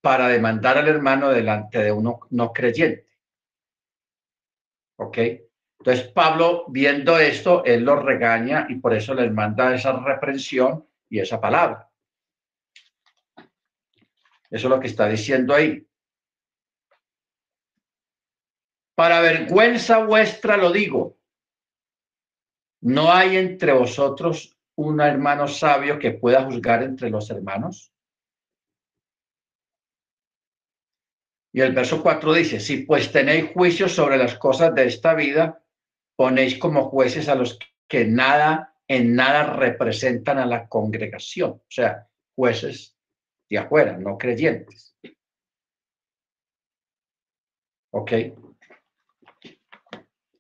para demandar al hermano delante de uno no creyente. ¿Ok? Entonces Pablo, viendo esto, él los regaña y por eso les manda esa reprensión y esa palabra. Eso es lo que está diciendo ahí. Para vergüenza vuestra lo digo. ¿No hay entre vosotros un hermano sabio que pueda juzgar entre los hermanos? Y el verso 4 dice, si pues tenéis juicio sobre las cosas de esta vida, ponéis como jueces a los que en nada representan a la congregación. O sea, jueces de afuera, no creyentes. ¿Ok?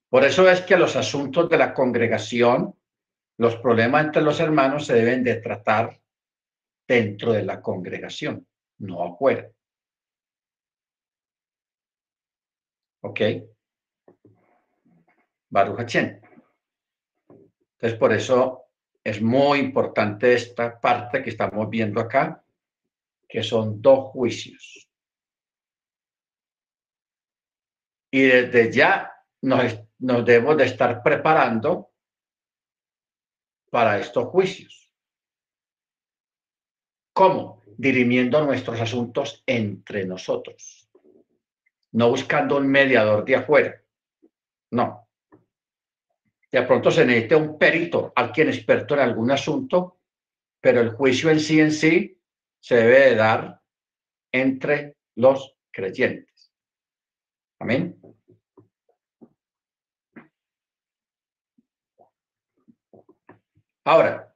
Por eso es que los asuntos de la congregación, los problemas entre los hermanos se deben de tratar dentro de la congregación, no afuera. ¿Ok? Baruch Hashem. Entonces, por eso es muy importante esta parte que estamos viendo acá, que son 2 juicios. Y desde ya nos debemos de estar preparando para estos juicios. ¿Cómo? Dirimiendo nuestros asuntos entre nosotros, no buscando un mediador de afuera. No. De pronto se necesita un perito, alguien experto en algún asunto, pero el juicio en sí se debe de dar entre los creyentes. Amén. Ahora,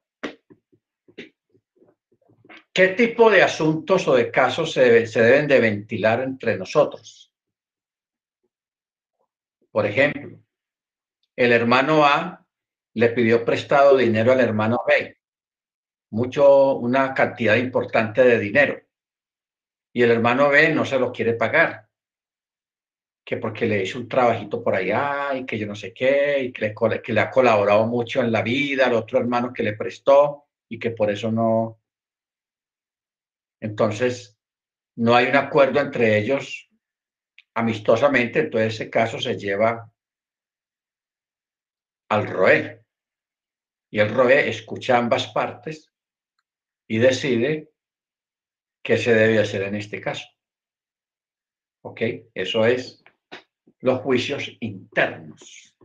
¿qué tipo de asuntos o de casos se deben de ventilar entre nosotros? Por ejemplo, el hermano A le pidió prestado dinero al hermano B, una cantidad importante de dinero, y el hermano B no se lo quiere pagar, que porque le hizo un trabajito por allá y que yo no sé qué, y que le ha colaborado mucho en la vida al otro hermano que le prestó y que por eso no. Entonces, no hay un acuerdo entre ellos amistosamente, entonces ese caso se lleva al ROE. Y el ROE escucha ambas partes y decide qué se debe hacer en este caso. ¿Ok? Eso es los juicios internos.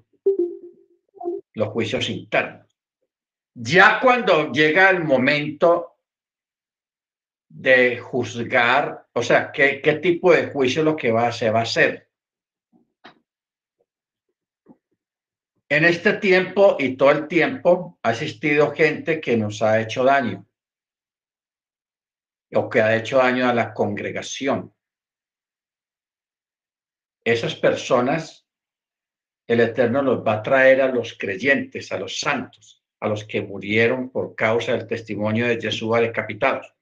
Los juicios internos. Ya cuando llega el momento de juzgar, o sea, qué tipo de juicio lo que se va a hacer. En este tiempo y todo el tiempo ha existido gente que nos ha hecho daño o que ha hecho daño a la congregación. Esas personas, el Eterno los va a traer a los creyentes, a los santos, a los que murieron por causa del testimonio de Yeshua decapitados.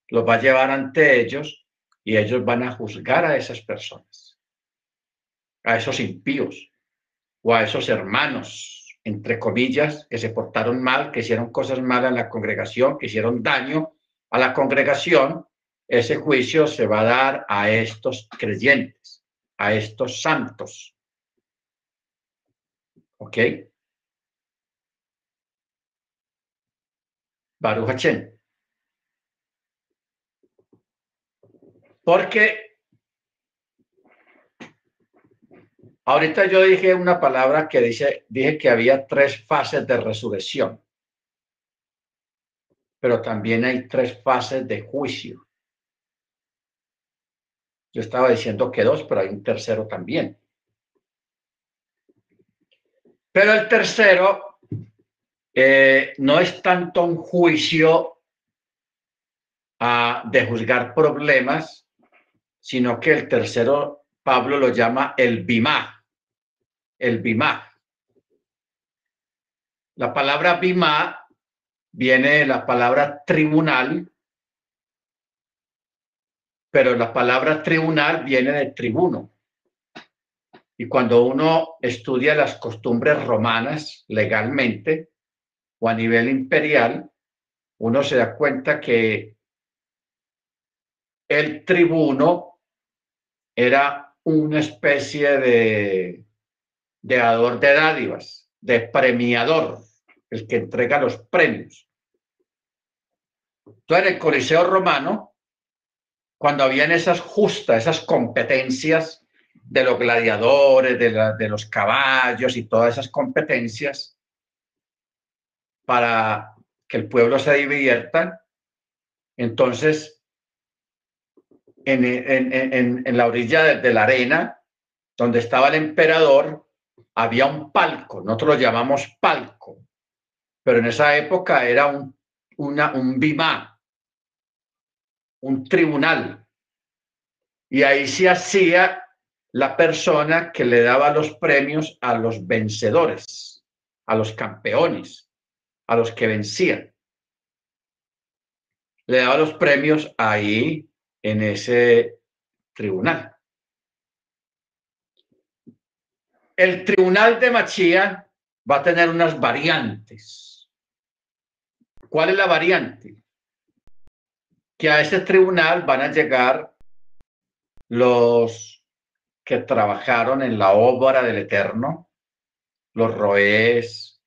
Los va a llevar ante ellos y ellos van a juzgar a esas personas, a esos impíos o a esos hermanos, entre comillas, que se portaron mal, que hicieron cosas malas en la congregación, que hicieron daño a la congregación. Ese juicio se va a dar a estos creyentes, a estos santos. ¿Ok? Baruch Hashem. Porque ahorita yo dije una palabra que dije que había 3 fases de resurrección, pero también hay 3 fases de juicio. Yo estaba diciendo que 2, pero hay un tercero también. Pero el tercero no es tanto un juicio de juzgar problemas, sino que el tercero Pablo lo llama el bimá. El bimá. La palabra bimá viene de la palabra tribunal, pero la palabra tribunal viene de tribuno. Y cuando uno estudia las costumbres romanas legalmente o a nivel imperial, uno se da cuenta que el tribuno era una especie de dador de dádivas, de premiador, el que entrega los premios. Entonces, en el Coliseo romano, cuando habían esas justas, esas competencias de los gladiadores, de los caballos y todas esas competencias para que el pueblo se divierta, entonces en la orilla de la arena, donde estaba el emperador, había un palco, nosotros lo llamamos palco, pero en esa época era un bimá, un tribunal. Y ahí se hacía la persona que le daba los premios a los vencedores, a los campeones, a los que vencían. Le daba los premios ahí en ese tribunal. El tribunal de Machía va a tener unas variantes. ¿Cuál es la variante? Que a ese tribunal van a llegar los que trabajaron en la obra del Eterno, los roés,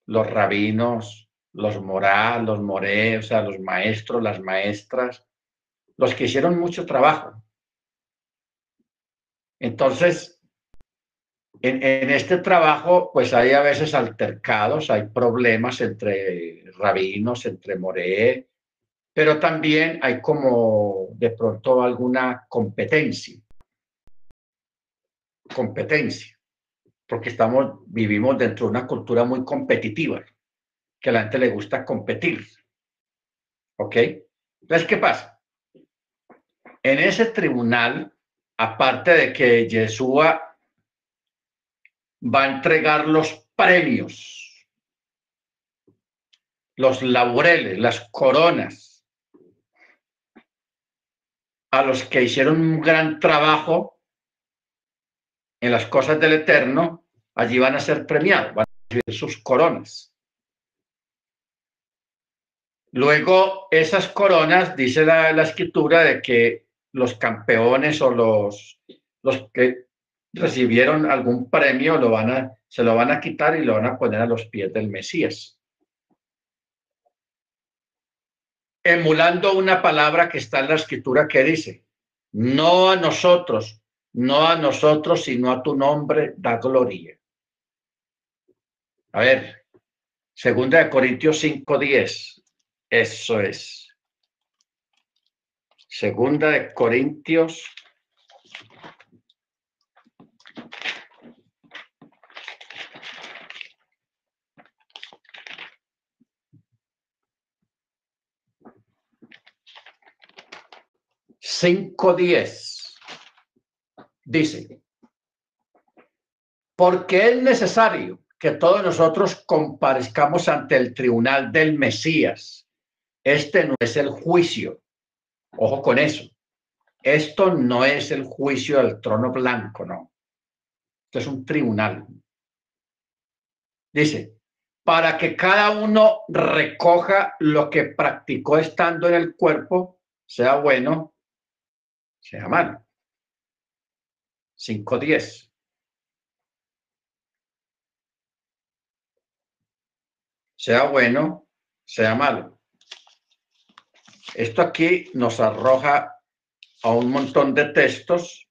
los rabinos, los morá, los moré, o sea, los maestros, las maestras, los que hicieron mucho trabajo. Entonces, en este trabajo, pues hay a veces altercados, hay problemas entre rabinos, entre moré, pero también hay como de pronto alguna competencia, porque vivimos dentro de una cultura muy competitiva, que a la gente le gusta competir, ¿ok? Entonces, ¿qué pasa? En ese tribunal, aparte de que Yeshua va a entregar los premios, los laureles, las coronas, a los que hicieron un gran trabajo en las cosas del Eterno, allí van a ser premiados, van a recibir sus coronas. Luego, esas coronas, dice la escritura, de que los campeones o los que recibieron algún premio se lo van a quitar y lo van a poner a los pies del Mesías. Emulando una palabra que está en la escritura que dice, no a nosotros, sino a tu nombre da gloria. A ver, 2 Corintios 5:10, eso es. 2 Corintios 5:10 dice, porque es necesario que todos nosotros comparezcamos ante el tribunal del Mesías. Este no es el juicio. Ojo con eso. Esto no es el juicio del trono blanco, no. Esto es un tribunal. Dice, para que cada uno recoja lo que practicó estando en el cuerpo, sea bueno, sea malo. 5:10. Sea bueno, sea malo. Esto aquí nos arroja a un montón de textos.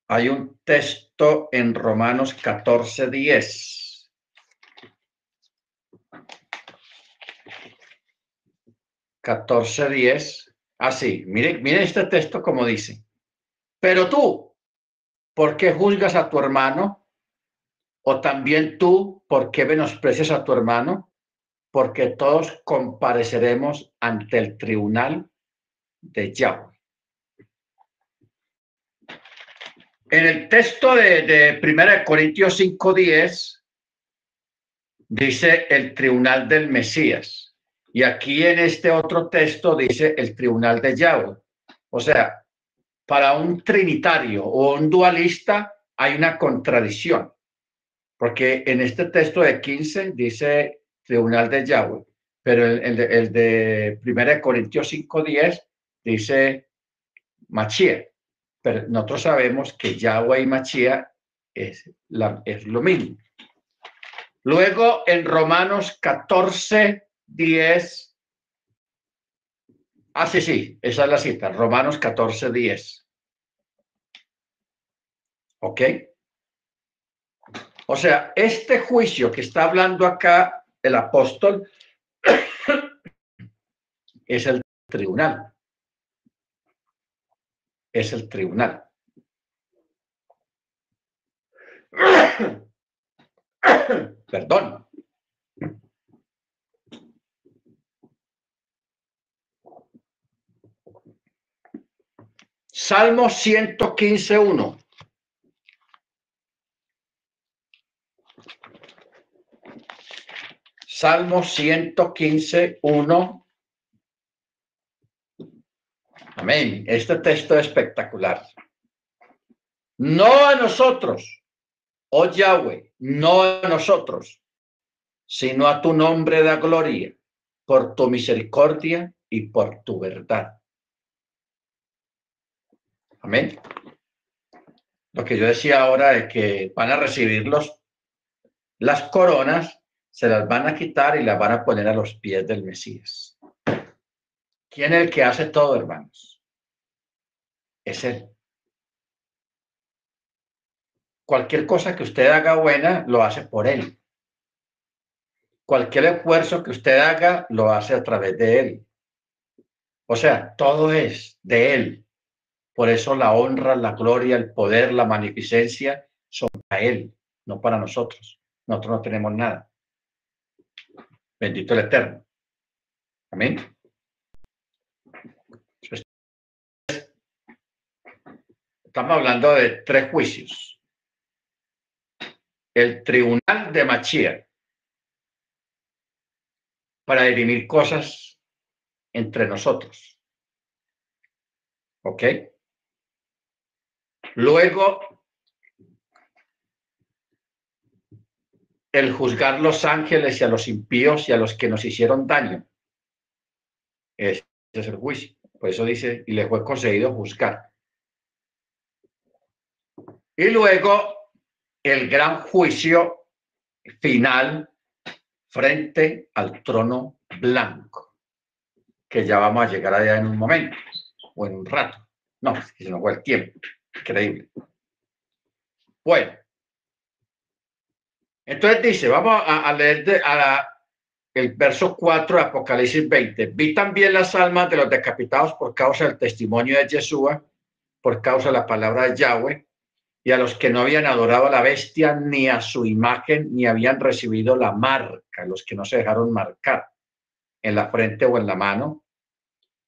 Hay un texto en Romanos 14:10. Así, miren este texto como dice. Pero tú, ¿por qué juzgas a tu hermano? O también tú, ¿por qué menosprecias a tu hermano? Porque todos compareceremos ante el tribunal de Yahweh. En el texto de 1 Corintios 5:10 dice el tribunal del Mesías. Y aquí en este otro texto dice el tribunal de Yahweh. O sea, para un trinitario o un dualista hay una contradicción. Porque en este texto de 15 dice tribunal de Yahweh, pero el de 1 Corintios 5:10 dice Mashiach. Pero nosotros sabemos que Yahweh y Mashiach es lo mismo. Luego en Romanos 14:10. Sí, esa es la cita, Romanos 14:10. ¿Ok? O sea, este juicio que está hablando acá el apóstol es el tribunal. Es el tribunal. Perdón. Salmo 115:1. Salmo 115:1. Amén. Este texto es espectacular. No a nosotros, oh Yahweh, no a nosotros, sino a tu nombre da gloria, por tu misericordia y por tu verdad. Amén. Lo que yo decía ahora es que van a recibir las coronas, se las van a quitar y las van a poner a los pies del Mesías. ¿Quién es el que hace todo, hermanos? Es Él. Cualquier cosa que usted haga buena, lo hace por Él. Cualquier esfuerzo que usted haga, lo hace a través de Él. O sea, todo es de Él. Por eso la honra, la gloria, el poder, la magnificencia son para Él, no para nosotros. Nosotros no tenemos nada. Bendito el Eterno. Amén. Estamos hablando de 3 juicios. El tribunal de Mashiach para dirimir cosas entre nosotros. ¿Ok? Luego, el juzgar los ángeles y a los impíos y a los que nos hicieron daño. Ese es el juicio. Por eso dice, y le fue concedido juzgar. Y luego, el gran juicio final frente al trono blanco, que ya vamos a llegar allá en un momento o en un rato. No, es que se nos fue el tiempo. Increíble. Bueno, entonces dice, vamos a leer el verso 4 de Apocalipsis 20. Vi también las almas de los decapitados por causa del testimonio de Yeshua, por causa de la palabra de Yahweh, y a los que no habían adorado a la bestia ni a su imagen, ni habían recibido la marca, los que no se dejaron marcar en la frente o en la mano,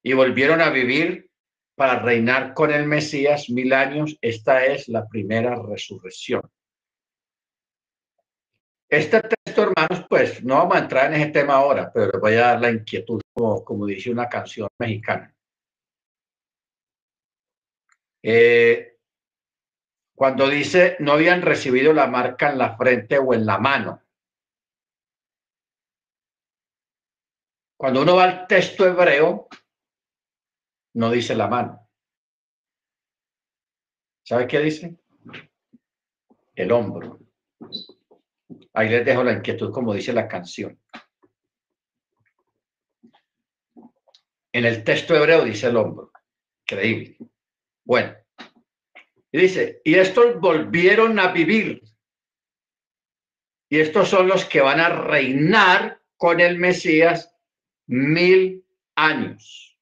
y volvieron a vivir para reinar con el Mesías 1000 años. Esta es la primera resurrección. Este texto, hermanos, pues no vamos a entrar en ese tema ahora, pero les voy a dar la inquietud, como dice una canción mexicana. Cuando dice no habían recibido la marca en la frente o en la mano. Cuando uno va al texto hebreo, no dice la mano. ¿Sabe qué dice? El hombro. Ahí les dejo la inquietud, como dice la canción. En el texto hebreo dice el hombro. Increíble. Bueno. Y dice, y estos volvieron a vivir. Y estos son los que van a reinar con el Mesías 1000 años.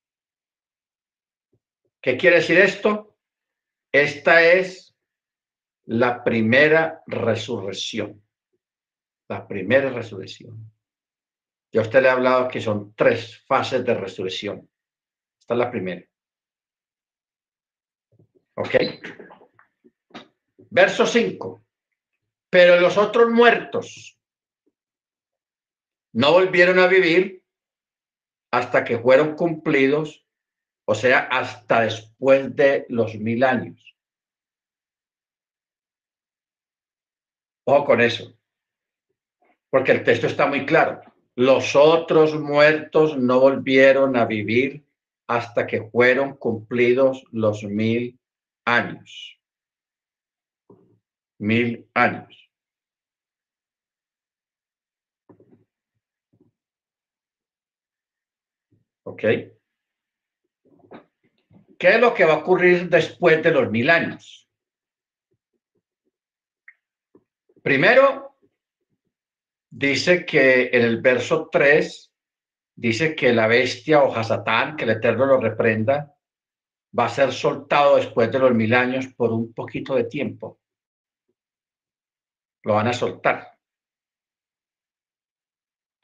¿Qué quiere decir esto? Esta es la primera resurrección. La primera resurrección. Ya a usted le he hablado que son 3 fases de resurrección. Esta es la primera. ¿Ok? Verso 5. Pero los otros muertos no volvieron a vivir hasta que fueron cumplidos, o sea, hasta después de los 1000 años. Ojo con eso, porque el texto está muy claro. Los otros muertos no volvieron a vivir hasta que fueron cumplidos los 1000 años. 1000 años. ¿Ok? ¿Qué es lo que va a ocurrir después de los 1000 años? Primero, dice que en el verso 3, dice que la bestia o Hasatán, que el Eterno lo reprenda, va a ser soltado después de los 1000 años por un poquito de tiempo. Lo van a soltar.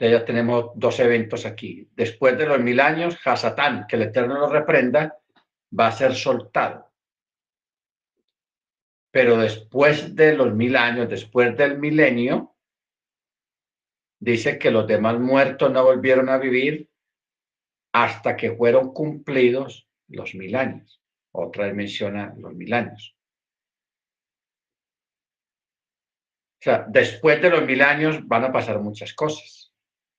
Ya tenemos 2 eventos aquí. Después de los 1000 años, Hasatán, que el Eterno lo reprenda, va a ser soltado. Pero después de los 1000 años, después del milenio, dice que los demás muertos no volvieron a vivir hasta que fueron cumplidos los 1000 años. Otra vez menciona los 1000 años. O sea, después de los 1000 años van a pasar muchas cosas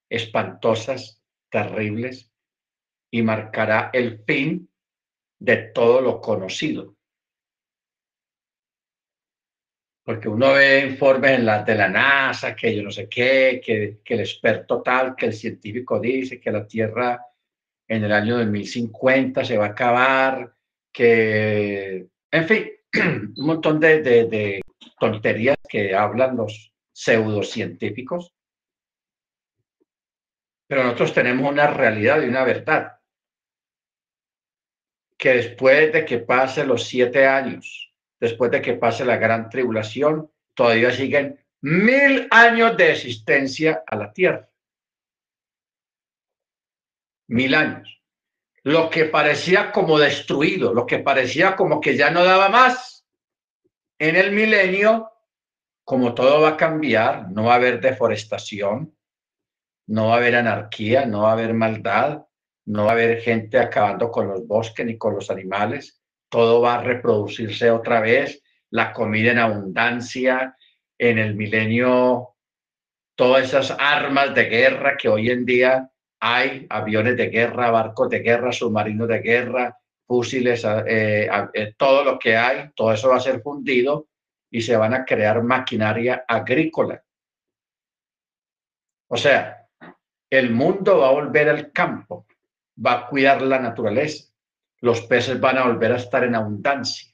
espantosas, terribles, y marcará el fin de todo lo conocido. Porque uno ve informes de la NASA, que yo no sé qué, que el experto tal, que el científico dice que la Tierra en el año 2050 se va a acabar, que, en fin, un montón de tonterías que hablan los pseudocientíficos. Pero nosotros tenemos una realidad y una verdad, que después de que pase los 7 años, después de que pase la gran tribulación, todavía siguen 1000 años de existencia a la Tierra. 1000 años. Lo que parecía como destruido, lo que parecía como que ya no daba más, en el milenio, como todo va a cambiar, no va a haber deforestación, no va a haber anarquía, no va a haber maldad, no va a haber gente acabando con los bosques ni con los animales, todo va a reproducirse otra vez, la comida en abundancia, en el milenio, todas esas armas de guerra que hoy en día hay, aviones de guerra, barcos de guerra, submarinos de guerra, fusiles, todo lo que hay, todo eso va a ser fundido y se van a crear maquinaria agrícola. O sea, el mundo va a volver al campo, va a cuidar la naturaleza, los peces van a volver a estar en abundancia,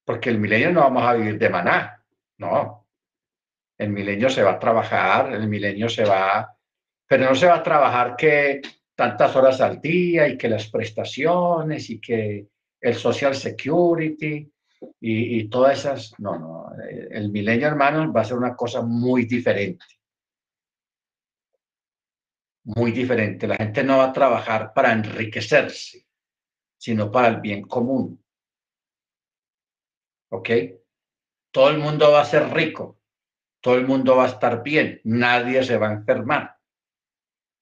porque el milenio no vamos a vivir de maná, no. El milenio se va a trabajar, el milenio se va, pero no se va a trabajar que tantas horas al día y que las prestaciones y que el Social Security y todas esas, no, el milenio, hermanos, va a ser una cosa muy diferente. Muy diferente. La gente no va a trabajar para enriquecerse, sino para el bien común. ¿Ok? Todo el mundo va a ser rico, todo el mundo va a estar bien, nadie se va a enfermar.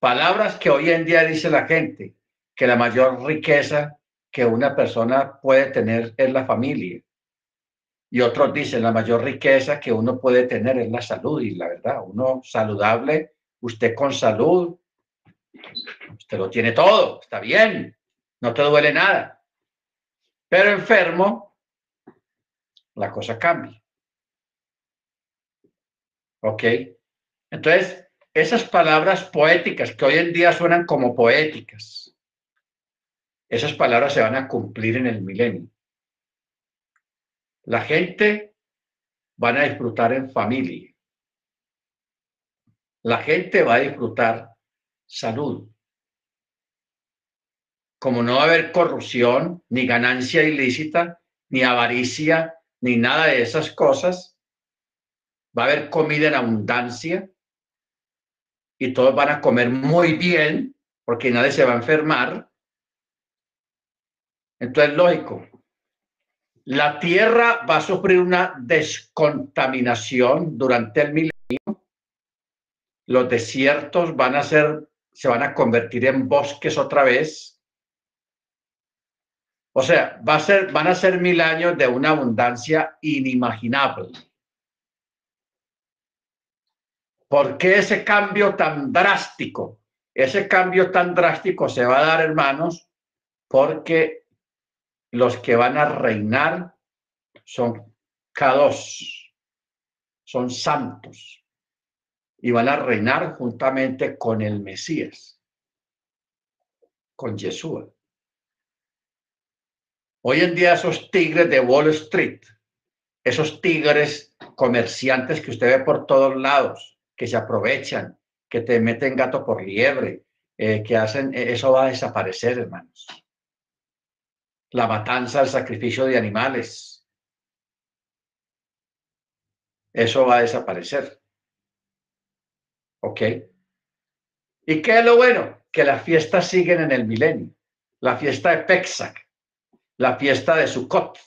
Palabras que hoy en día dice la gente, que la mayor riqueza que una persona puede tener es la familia. Y otros dicen, la mayor riqueza que uno puede tener es la salud. Y la verdad, uno saludable, usted con salud, usted lo tiene todo, está bien, no te duele nada. Pero enfermo, la cosa cambia. ¿Ok? Entonces, esas palabras poéticas que hoy en día suenan como poéticas, esas palabras se van a cumplir en el milenio. La gente van a disfrutar en familia. La gente va a disfrutar salud. Como no va a haber corrupción, ni ganancia ilícita, ni avaricia, ni nada de esas cosas, va a haber comida en abundancia y todos van a comer muy bien porque nadie se va a enfermar. Entonces, lógico, la tierra va a sufrir una descontaminación durante el milenio. Los desiertos se van a convertir en bosques otra vez. O sea, van a ser 1000 años de una abundancia inimaginable. ¿Por qué ese cambio tan drástico? Ese cambio tan drástico se va a dar, hermanos, porque los que van a reinar son K2, son santos, y van a reinar juntamente con el Mesías, con Yeshua. Hoy en día esos tigres de Wall Street, esos tigres comerciantes que usted ve por todos lados, que se aprovechan, que te meten gato por liebre, que hacen, eso va a desaparecer, hermanos. La matanza, el sacrificio de animales, eso va a desaparecer. ¿Ok? ¿Y qué es lo bueno? Que las fiestas siguen en el milenio. La fiesta de Pesach, la fiesta de Sukkot,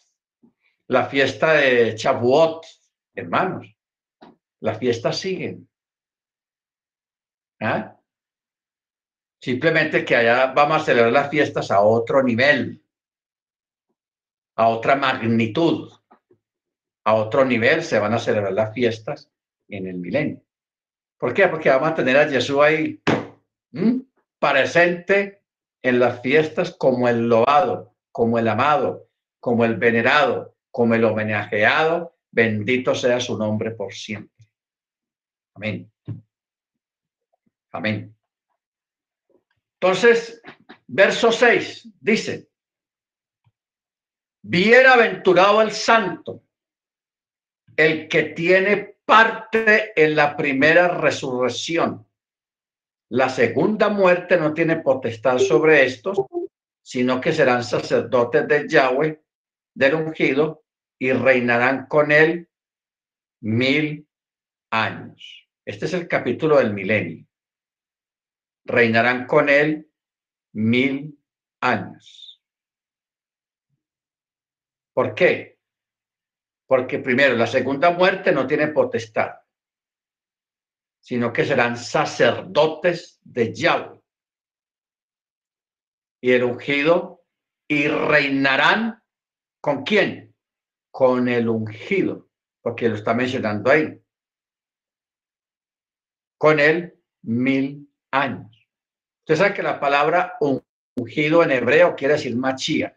la fiesta de Shavuot, hermanos. Las fiestas siguen. ¿Ah? Simplemente que allá vamos a celebrar las fiestas a otro nivel, a otra magnitud, a otro nivel se van a celebrar las fiestas en el milenio. ¿Por qué? Porque vamos a tener a Jesús ahí presente en las fiestas como el loado, como el amado, como el venerado, como el homenajeado. Bendito sea su nombre por siempre. Amén. Amén. Entonces, verso 6 dice: bienaventurado el santo, el que tiene parte en la primera resurrección. La segunda muerte no tiene potestad sobre estos, sino que serán sacerdotes de Yahweh, del ungido, y reinarán con él 1000 años. Este es el capítulo del milenio. Reinarán con él 1000 años. ¿Por qué? Porque primero, la segunda muerte no tiene potestad, sino que serán sacerdotes de Yahweh y el ungido, y reinarán ¿con quién? Con el ungido, porque lo está mencionando ahí. Con él 1000 años. Usted sabe que la palabra ungido en hebreo quiere decir Mashiach.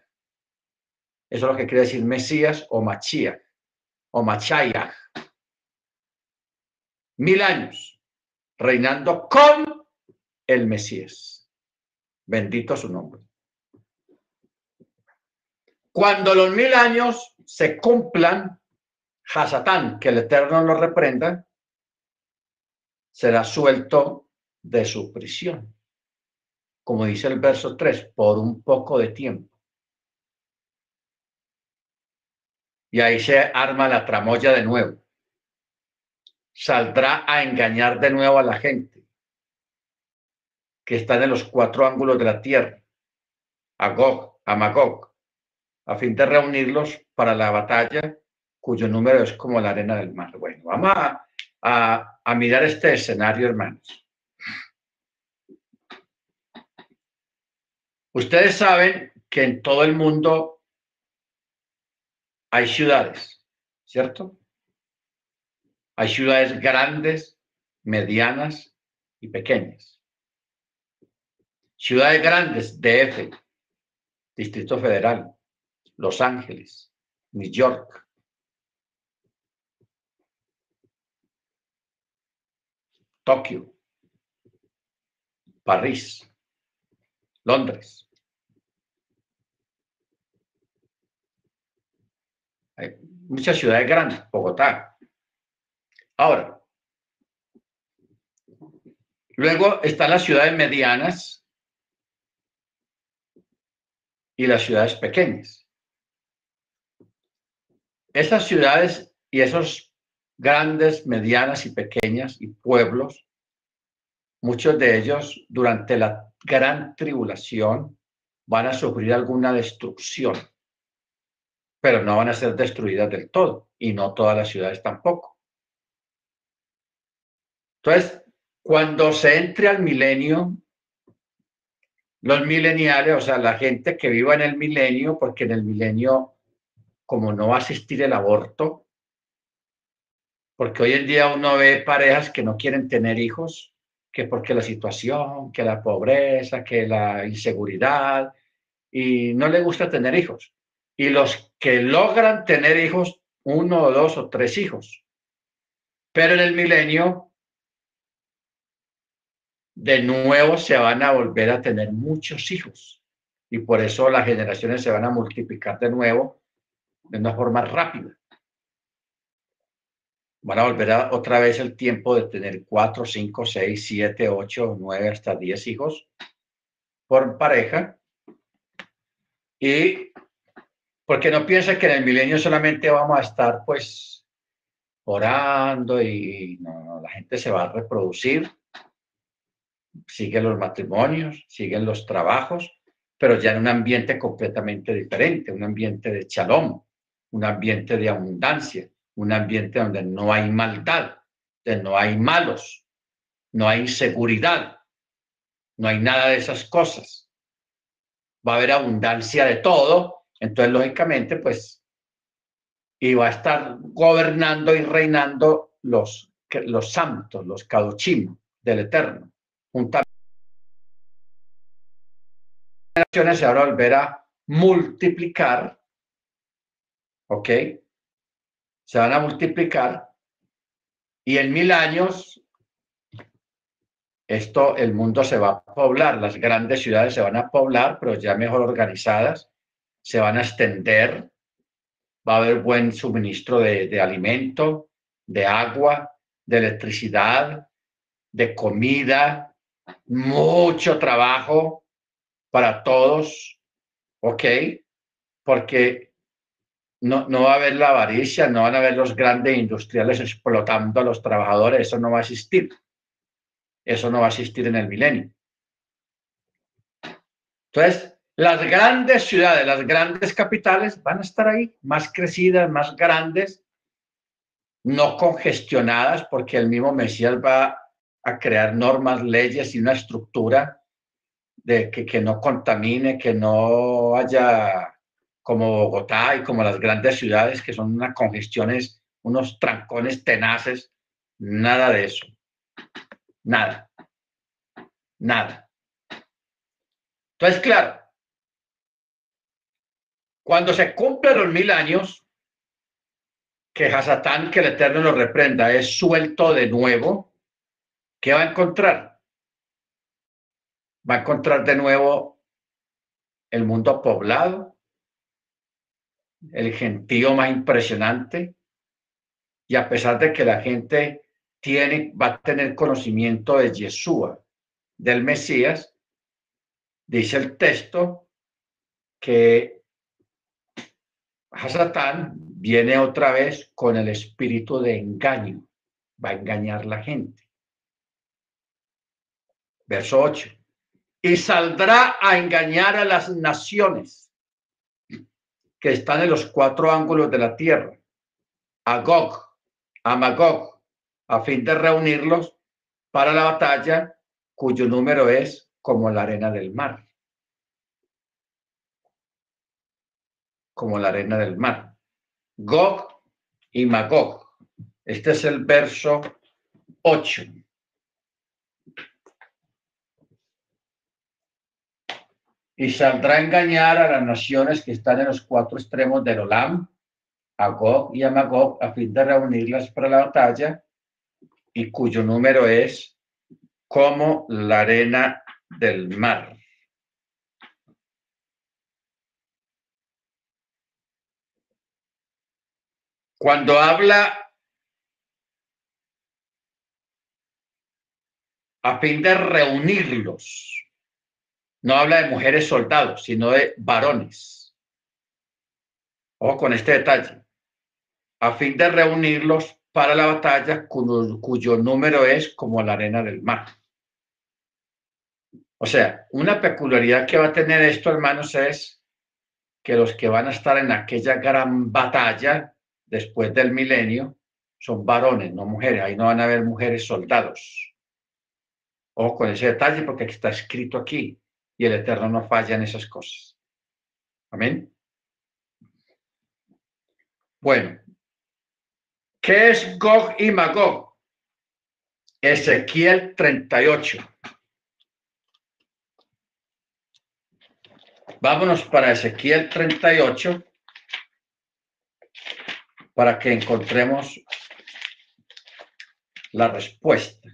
Eso es lo que quiere decir Mesías o Mashiach o Machayah. 1000 años reinando con el Mesías. Bendito su nombre. Cuando los 1000 años se cumplan, Hasatán, que el Eterno lo reprenda, será suelto de su prisión. Como dice el verso 3, por un poco de tiempo. Y ahí se arma la tramoya de nuevo. Saldrá a engañar de nuevo a la gente que están en los 4 ángulos de la tierra, a Gog, a Magog, a fin de reunirlos para la batalla, cuyo número es como la arena del mar. Bueno, vamos a mirar este escenario, hermanos. Ustedes saben que en todo el mundo hay ciudades, ¿cierto? Hay ciudades grandes, medianas y pequeñas. Ciudades grandes, DF, Distrito Federal, Los Ángeles, New York. Tokio, París, Londres. Hay muchas ciudades grandes, Bogotá. Ahora, luego están las ciudades medianas y las ciudades pequeñas. Esas ciudades y esos grandes, medianas y pequeñas y pueblos, muchos de ellos durante la gran tribulación van a sufrir alguna destrucción, pero no van a ser destruidas del todo, y no todas las ciudades tampoco. Entonces, cuando se entre al milenio, los mileniales, o sea, la gente que viva en el milenio, porque en el milenio, como no va a existir el aborto, porque hoy en día uno ve parejas que no quieren tener hijos, que porque la situación, que la pobreza, que la inseguridad, y no les gusta tener hijos. Y los que logran tener hijos, 1 o 2 o 3 hijos. Pero en el milenio, de nuevo se van a volver a tener muchos hijos. Y por eso las generaciones se van a multiplicar de nuevo de una forma rápida. Van a volver otra vez el tiempo de tener 4, 5, 6, 7, 8, 9, hasta 10 hijos por pareja. Y porque no piensa que en el milenio solamente vamos a estar pues orando y no, la gente se va a reproducir, siguen los matrimonios, siguen los trabajos, pero ya en un ambiente completamente diferente, un ambiente de shalom, un ambiente de abundancia, un ambiente donde no hay maldad, donde no hay malos, no hay inseguridad, no hay nada de esas cosas. Va a haber abundancia de todo, entonces lógicamente pues y va a estar gobernando y reinando los santos, los caduchim del Eterno. Juntamente generaciones se van a volver a multiplicar, ¿ok? Se van a multiplicar y en 1000 años el mundo se va a poblar, las grandes ciudades se van a poblar, pero ya mejor organizadas, se van a extender, va a haber buen suministro de alimento, de agua, de electricidad, de comida, mucho trabajo para todos, ¿ok? Porque no va a haber la avaricia, no van a haber los grandes industriales explotando a los trabajadores, eso no va a existir. Eso no va a existir en el milenio. Entonces, las grandes ciudades, las grandes capitales van a estar ahí, más crecidas, más grandes, no congestionadas, porque el mismo Mesías va a crear normas, leyes y una estructura de que no contamine, que no haya como Bogotá y como las grandes ciudades que son unas congestiones, unos trancones tenaces, nada de eso, nada, nada. Entonces, claro, cuando se cumplen los 1000 años, que Hasatán, que el Eterno lo reprenda, es suelto de nuevo, ¿qué va a encontrar? Va a encontrar de nuevo el mundo poblado, el gentío más impresionante, y a pesar de que la gente va a tener conocimiento de Yeshua, del Mesías, dice el texto que Hasatán viene otra vez con el espíritu de engaño, va a engañar a la gente. Verso 8. Y saldrá a engañar a las naciones que están en los 4 ángulos de la tierra, a Gog, a Magog, a fin de reunirlos para la batalla, cuyo número es como la arena del mar. Como la arena del mar. Gog y Magog. Este es el verso 8. Y saldrá a engañar a las naciones que están en los 4 extremos del Olam, a Gog y a Magog, a fin de reunirlas para la batalla, y cuyo número es como la arena del mar. Cuando habla a fin de reunirlos, no habla de mujeres soldados, sino de varones. Ojo con este detalle. A fin de reunirlos para la batalla, cuyo número es como la arena del mar. O sea, una peculiaridad que va a tener esto, hermanos, es que los que van a estar en aquella gran batalla después del milenio son varones, no mujeres. Ahí no van a haber mujeres soldados. Ojo con ese detalle porque está escrito aquí y el Eterno no falla en esas cosas. Amén. Bueno, ¿qué es Gog y Magog? Ezequiel 38. Vámonos para Ezequiel 38 para que encontremos la respuesta.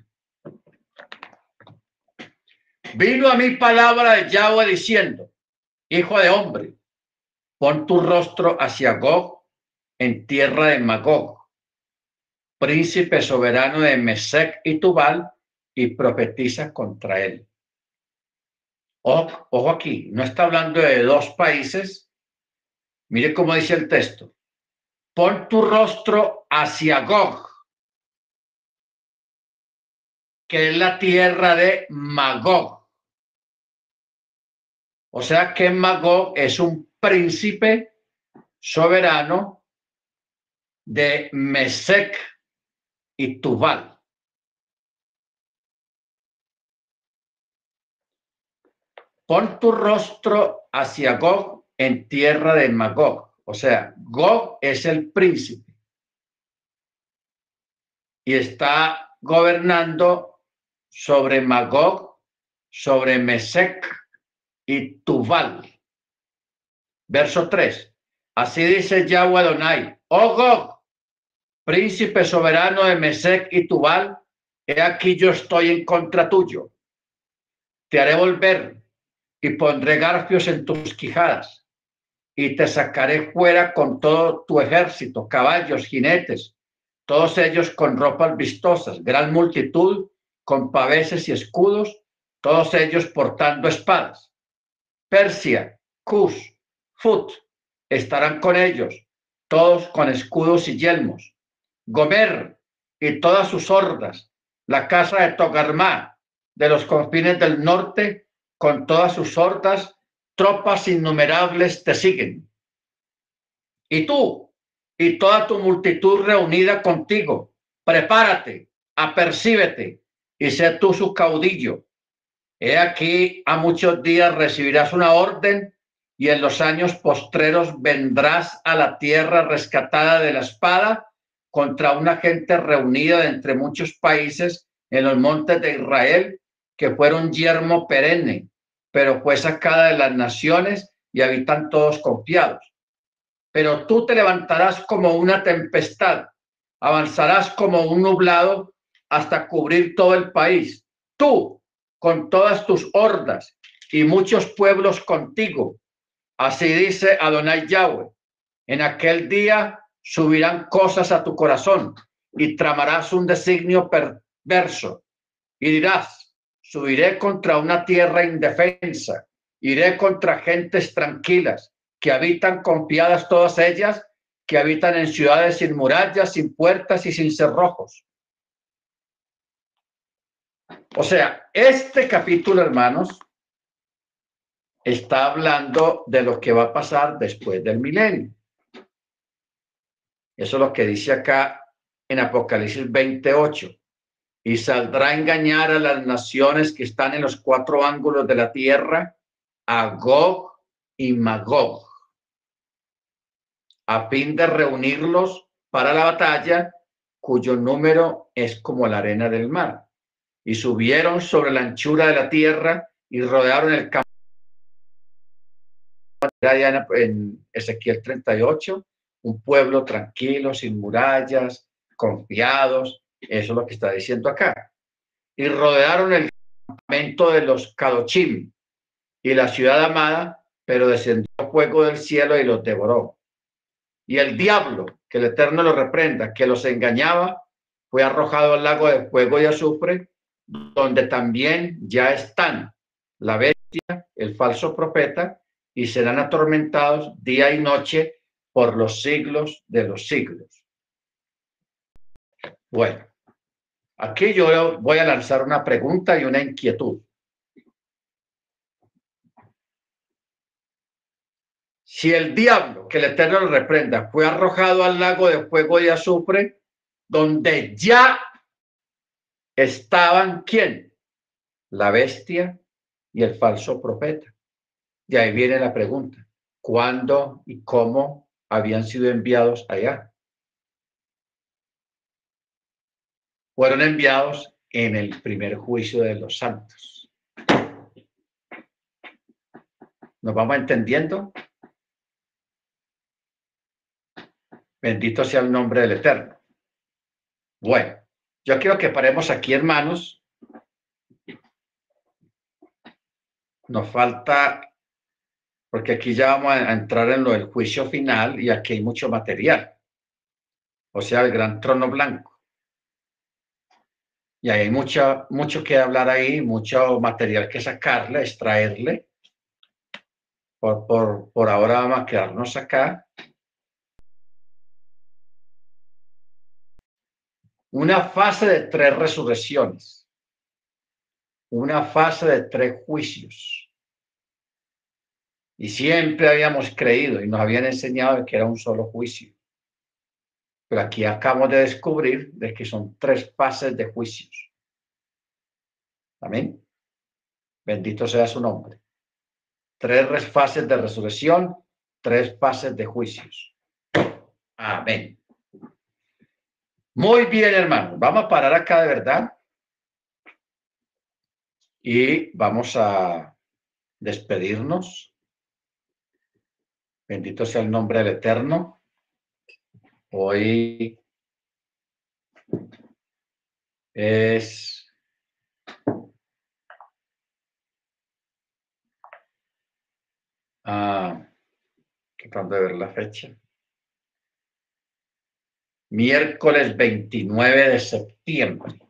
Vino a mí palabra de Yahweh diciendo: Hijo de hombre, pon tu rostro hacia Gog en tierra de Magog, príncipe soberano de Mesec y Tubal, y profetiza contra él. Ojo aquí, no está hablando de 2 países. Mire cómo dice el texto. Pon tu rostro hacia Gog, que es la tierra de Magog. O sea que Magog es un príncipe soberano de Mesec y Tubal. Pon tu rostro hacia Gog en tierra de Magog. O sea, Gog es el príncipe y está gobernando sobre Magog, sobre Mesec y Tubal. Verso 3. Así dice Yahweh Adonai: oh Gog, príncipe soberano de Mesec y Tubal, he aquí yo estoy en contra tuyo. Te haré volver y pondré garfios en tus quijadas y te sacaré fuera con todo tu ejército, caballos, jinetes, todos ellos con ropas vistosas, gran multitud, con paveses y escudos, todos ellos portando espadas. Persia, Cus, Fut estarán con ellos, todos con escudos y yelmos. Gomer y todas sus hordas, la casa de Togarmá, de los confines del norte, con todas sus hordas, tropas innumerables te siguen. Y tú y toda tu multitud reunida contigo, prepárate, apercíbete y sé tú su caudillo. He aquí, a muchos días recibirás una orden y en los años postreros vendrás a la tierra rescatada de la espada contra una gente reunida de entre muchos países en los montes de Israel, que fueron yermo perenne, pero fue sacada de las naciones y habitan todos confiados. Pero tú te levantarás como una tempestad, avanzarás como un nublado hasta cubrir todo el país. Tú, con todas tus hordas y muchos pueblos contigo. Así dice Adonai Yahweh: en aquel día subirán cosas a tu corazón y tramarás un designio perverso y dirás: subiré contra una tierra indefensa, iré contra gentes tranquilas que habitan confiadas, todas ellas que habitan en ciudades sin murallas, sin puertas y sin cerrojos. O sea, este capítulo, hermanos, está hablando de lo que va a pasar después del milenio. Eso es lo que dice acá en Apocalipsis 28. Y saldrá a engañar a las naciones que están en los cuatro ángulos de la tierra, a Gog y Magog, a fin de reunirlos para la batalla, cuyo número es como la arena del mar. Y subieron sobre la anchura de la tierra y rodearon el campo. En Ezequiel 38, un pueblo tranquilo, sin murallas, confiados. Eso es lo que está diciendo acá. Y rodearon el campamento de los Kadochim y la ciudad amada, pero descendió fuego del cielo y los devoró. Y el diablo, que el Eterno lo reprenda, que los engañaba, fue arrojado al lago de fuego y azufre, donde también ya están la bestia, el falso profeta, y serán atormentados día y noche por los siglos de los siglos. Bueno, aquí yo voy a lanzar una pregunta y una inquietud. Si el diablo, que el Eterno lo reprenda, fue arrojado al lago de fuego y azufre, donde ya estaban, ¿quién? La bestia y el falso profeta. Y ahí viene la pregunta: ¿cuándo y cómo habían sido enviados allá? Fueron enviados en el primer juicio de los santos. ¿Nos vamos entendiendo? Bendito sea el nombre del Eterno. Bueno, yo quiero que paremos aquí, hermanos. Nos falta, porque aquí ya vamos a entrar en lo del juicio final y aquí hay mucho material. O sea, el gran trono blanco. Y hay mucho que hablar ahí, mucho material que sacarle, extraerle. Por ahora vamos a quedarnos acá. Una fase de 3 resurrecciones. Una fase de 3 juicios. Y siempre habíamos creído y nos habían enseñado que era un solo juicio. Pero aquí acabamos de descubrir de que son 3 fases de juicios. Amén. Bendito sea su nombre. 3 fases de resurrección, 3 fases de juicios. Amén. Muy bien, hermanos. Vamos a parar acá de verdad. Y vamos a despedirnos. Bendito sea el nombre del Eterno. Hoy es tratando de ver la fecha. Miércoles 29 de septiembre.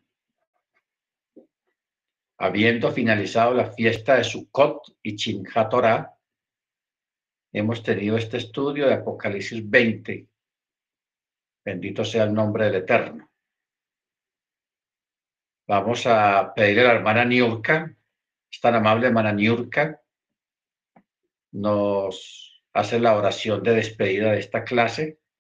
Habiendo finalizado la fiesta de Sukkot y Simchat Torah, hemos tenido este estudio de Apocalipsis 20. Bendito sea el nombre del Eterno. Vamos a pedirle a la hermana Niurka, es tan amable hermana Niurka, nos hace la oración de despedida de esta clase